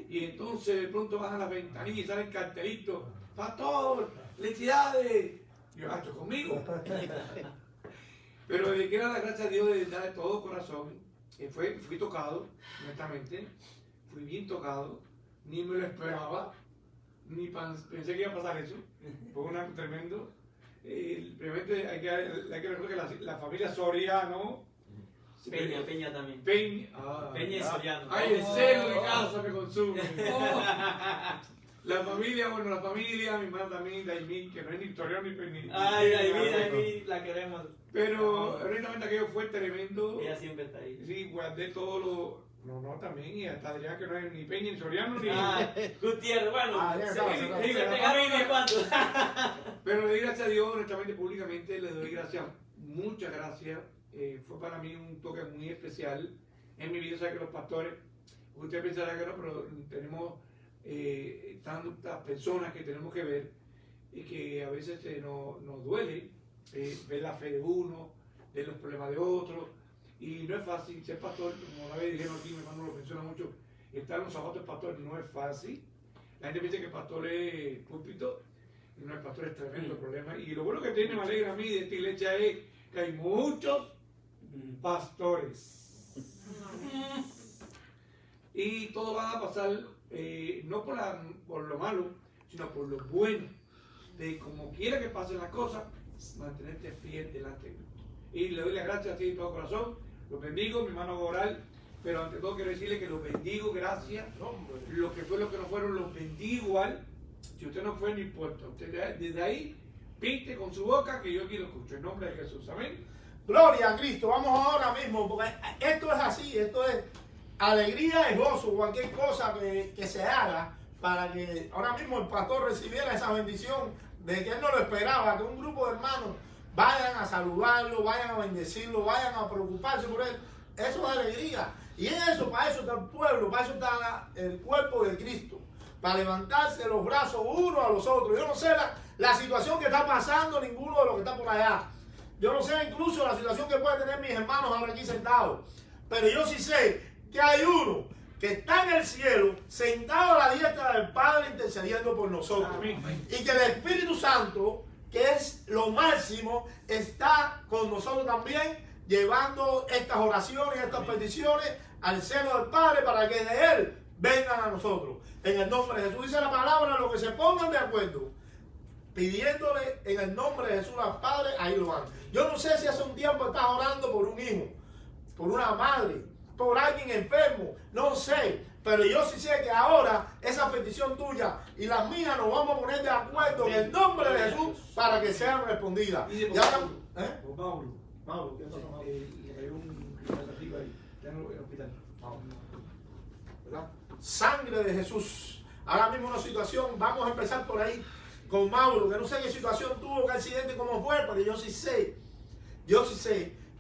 Y entonces de pronto bajan las ventanillas y salen cartelitos, pastor, felicidades. Yo, esto es conmigo. Pero le quiero dar las gracias a Dios de dar de todo corazón. Fui tocado, honestamente, fui bien tocado, ni me lo esperaba, ni pensé que iba a pasar eso. Fue un tremendo. Primeramente hay que recordar que la familia Soriano. Peña también. Peña y Soriano. Ay, el celo de casa me consume. La familia, mi hermana también, Daimí, que no es ni Soriano ni Peña. Ay, Daimí, la queremos. Pero honestamente aquello fue tremendo. Ella siempre está ahí. Sí, guardé todo lo... No, también, y hasta Adrián, que no es ni Peña, ni Soriano, ni... Gutiérrez, bueno, ya se está. pegaron unos cuantos. Pero le doy gracias a Dios, honestamente, públicamente, le doy gracias, muchas gracias. Fue para mí un toque muy especial en mi vida. O sea que los pastores, usted pensará que no, pero tenemos tantas personas que tenemos que ver y que a veces nos duele ver la fe de uno, ver los problemas de otro. Y no es fácil ser pastor, como una vez dijeron aquí, mi hermano lo menciona mucho, estar en los zapatos del pastor no es fácil. La gente piensa que el pastor es púlpito, y no, el pastor es tremendo problema. Y lo bueno que tiene, me alegra a mí de esta iglesia es que hay muchos pastores. Y todo va a pasar, no por lo malo, sino por lo bueno. De como quiera que pasen las cosas, mantenerte fiel delante de Dios. Y le doy las gracias a ti de todo corazón. Los bendigo, mi hermano Goral. Pero ante todo quiero decirle que los bendigo, gracias. Lo que fue, lo que no fueron, los bendigo igual. Si usted no fue, no importa. Usted desde ahí, pinte con su boca que yo aquí lo escucho. En nombre de Jesús. Amén. Gloria a Cristo. Vamos ahora mismo, porque esto es así, esto es alegría y gozo, cualquier cosa que se haga para que ahora mismo el pastor recibiera esa bendición de que él no lo esperaba, que un grupo de hermanos vayan a saludarlo, vayan a bendecirlo, vayan a preocuparse por él. Eso es alegría. Y eso, para eso está el pueblo, para eso está el cuerpo de Cristo, para levantarse los brazos unos a los otros. Yo no sé la situación que está pasando ninguno de los que está por allá. Yo no sé incluso la situación que pueden tener mis hermanos ahora aquí sentados. Pero yo sí sé que hay uno que está en el cielo, sentado a la diestra del Padre, intercediendo por nosotros. Amén. Y que el Espíritu Santo, que es lo máximo, está con nosotros también, llevando estas oraciones, estas peticiones al seno del Padre, para que de Él vengan a nosotros. En el nombre de Jesús dice la palabra, los que se pongan de acuerdo, pidiéndole en el nombre de Jesús al Padre, ahí lo van. Yo no sé si hace un tiempo estás orando por un hijo, por una madre, por alguien enfermo, no sé, pero yo sí sé que ahora esa petición tuya y la mía nos vamos a poner de acuerdo en el nombre de Jesús para que sean respondidas. Y ahora, Mauro, ¿qué pasó, Mauro? Le cayó un castigo ahí, está en el hospital. ¿Verdad? Sangre de Jesús. Ahora mismo una situación, vamos a empezar por ahí con Mauro, que no sé qué situación tuvo, qué accidente, cómo fue, pero yo sí sé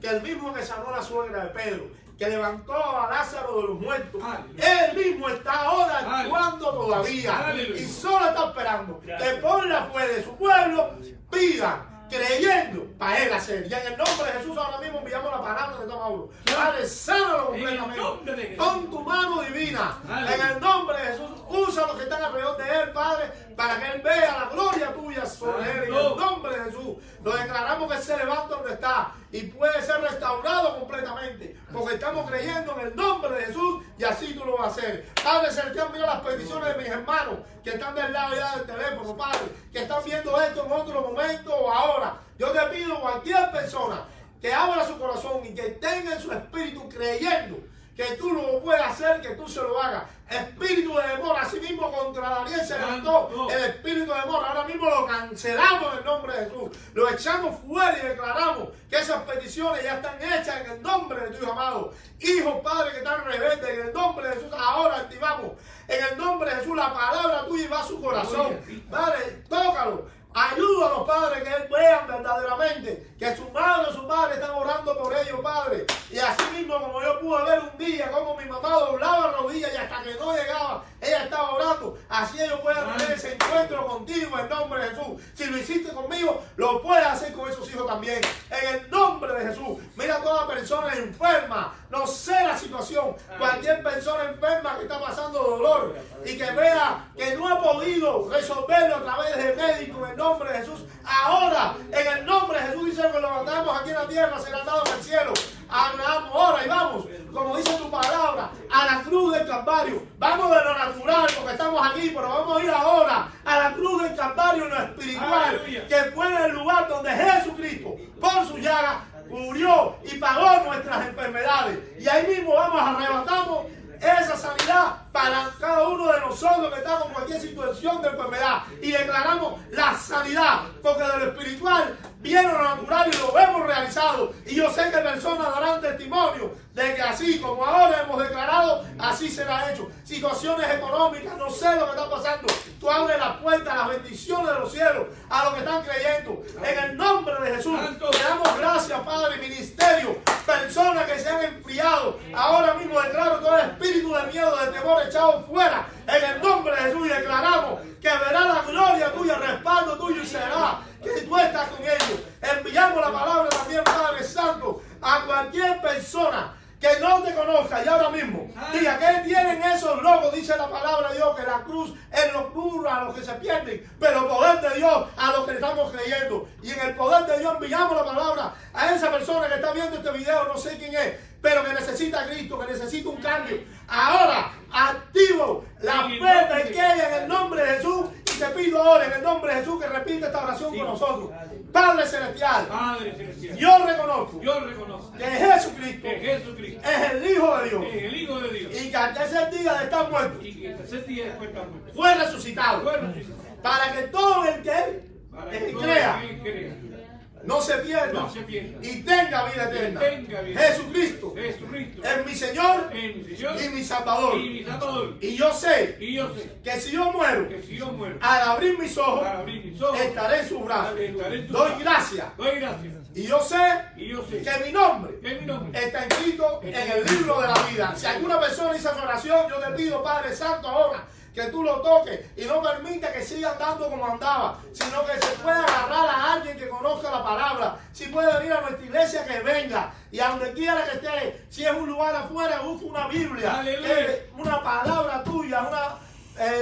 que el mismo que sanó a la suegra de Pedro, que levantó a Lázaro de los muertos, él mismo está ahora actuando todavía y solo está esperando que por la fe de su pueblo pidan, creyendo para él hacer. Y en el nombre de Jesús ahora mismo enviamos la palabra de Mauro. Padre, sánalo completamente con tu mano divina. En el nombre de Jesús, usa los que están alrededor de él, Padre, para que él vea la gloria tuya sobre él. En el nombre de Jesús, lo declaramos que él se levanta donde está y puede ser restaurado completamente, porque estamos creyendo en el nombre de Jesús y así tú lo vas a hacer. Padre Celestial, mira las peticiones de mis hermanos que están del lado ya del teléfono, Padre, que están viendo esto en otro momento o ahora. Yo te pido a cualquier persona que abra su corazón y que tenga en su espíritu creyendo que tú lo puedes hacer, que tú se lo hagas. Espíritu de demora, así mismo contra Daniel se levantó el espíritu de demora. Ahora mismo lo cancelamos en el nombre de Jesús. Lo echamos fuera y declaramos que esas peticiones ya están hechas en el nombre de tu Hijo amado. Hijos, Padre, que están rebeldes, en el nombre de Jesús, ahora activamos en el nombre de Jesús la palabra tuya y va a su corazón. Padre, tócalo. Ayúdanos, Padre, que vean verdaderamente que su madre o su padre están orando por ellos, Padre. Y así mismo, como yo pude ver un día como mi mamá doblaba rodillas y hasta que no llegaba, ella estaba orando, así ellos pueden tener ese encuentro contigo en nombre de Jesús. Si lo hiciste conmigo, lo puedes hacer con esos hijos también, en el nombre de Jesús. Mira a toda persona enferma, no sé la situación, cualquier persona enferma que está pasando dolor y que vea que no ha podido resolverlo a través de médicos, en el nombre de Jesús, ahora, en el nombre de Jesús, dice que lo mandamos aquí en la tierra, será dado en el cielo. Abraham, ahora y vamos, como dice tu palabra, a la cruz del Calvario. Vamos de lo natural porque estamos aquí, pero vamos a ir ahora a la cruz del Calvario, en lo espiritual, que fue el lugar donde Jesucristo, por su llaga, murió y pagó nuestras enfermedades. Y ahí mismo vamos, arrebatamos esa sanidad para cada uno de nosotros que está con cualquier situación de enfermedad, y declaramos la sanidad, porque de lo espiritual viene lo natural y lo vemos realizado. Y yo sé que personas darán testimonio de que así como ahora hemos declarado, así será hecho. Situaciones económicas, no sé lo que está pasando, tú abres la puerta, las bendiciones de los cielos a los que están creyendo, en el nombre de Jesús. Te damos gracias, Padre. Ministerio, personas que se han enfriado, ahora mismo declaro todo el espíritu de miedo, de temor echado fuera, en el nombre de Jesús, y declaramos que verá la gloria tuya, el respaldo tuyo, y será que tú estás con ellos. Enviamos la palabra también, Padre Santo, a cualquier persona que no te conozca y ahora mismo diga que tienen esos logos, dice la palabra de Dios, que la cruz es locura a los que se pierden, pero el poder de Dios a los que estamos creyendo. Y en el poder de Dios enviamos la palabra a esa persona que está viendo este video, no sé quién es, pero que necesita a Cristo, que necesita un cambio. Ahora activo la fe pequeña en el nombre de Jesús, y te pido ahora en el nombre de Jesús que repita esta oración con nosotros. Padre Celestial, yo reconozco que Jesucristo es el Hijo de Dios, y que al tercer día de estar muerto fue resucitado, para que todo el que él crea no se pierda y tenga vida eterna. Jesucristo es mi Señor y mi Salvador. Y yo sé que si yo muero, al abrir mis ojos, estaré en sus brazos. Doy gracias. Y yo sé que mi nombre está escrito en el libro de la vida. Si alguna persona hizo esa oración, yo te pido, Padre Santo, ahora que tú lo toques y no permita que siga andando como andaba, sino que se pueda agarrar a alguien que conozca la palabra. Si puede venir a nuestra iglesia, que venga, y a donde quiera que esté, si es un lugar afuera, busque una Biblia, una palabra tuya, una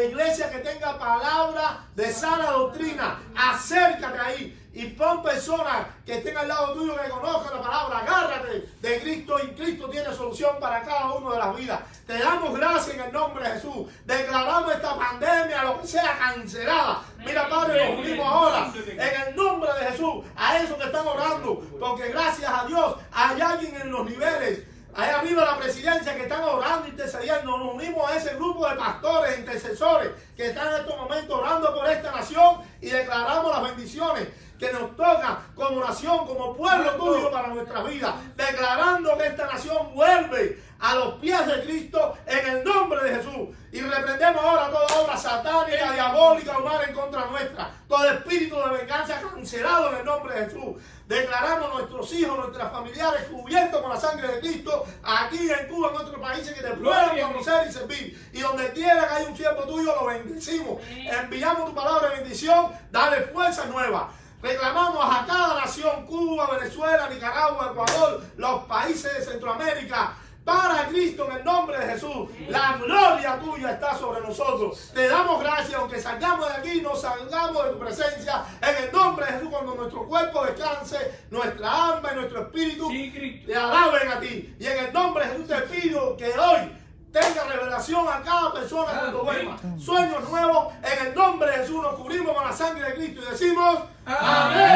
iglesia que tenga palabra de sana doctrina. Acércate ahí y pon personas que estén al lado tuyo, que conozcan la palabra. Agárrate de Cristo, y Cristo tiene solución para cada uno de las vidas. Te damos gracias en el nombre de Jesús. Declaramos esta pandemia, lo que sea, cancelada. Mira, Padre, nos unimos ahora en el nombre de Jesús a esos que están orando, porque gracias a Dios hay alguien en los niveles, ahí arriba la presidencia, que están orando, intercediendo. Nos unimos a ese grupo de pastores, intercesores, que están en estos momentos orando por esta nación, y declaramos las bendiciones que nos toca como nación, como pueblo tuyo para nuestras vidas, declarando que esta nación vuelve a los pies de Cristo en el nombre de Jesús. Y reprendemos ahora toda obra satánica, diabólica o mala en contra nuestra, todo espíritu de venganza cancelado en el nombre de Jesús. Declaramos nuestros hijos, nuestras familiares cubiertos con la sangre de Cristo, aquí en Cuba, en otros países, que te puedan conocer y servir. Y donde quiera que haya un siervo tuyo, lo bendecimos. Enviamos tu palabra de bendición, dale fuerza nueva. Reclamamos a cada nación, Cuba, Venezuela, Nicaragua, Ecuador, los países de Centroamérica, para Cristo, en el nombre de Jesús. La gloria tuya está sobre nosotros. Te damos gracias, aunque salgamos de aquí, no salgamos de tu presencia, en el nombre de Jesús. Cuando nuestro cuerpo descanse, nuestra alma y nuestro espíritu te alaben a ti. Y en el nombre de Jesús te pido que hoy tenga revelación a cada persona cuando duerma. Sueños nuevos, en el nombre de Jesús nos cubrimos con la sangre de Cristo y decimos amén.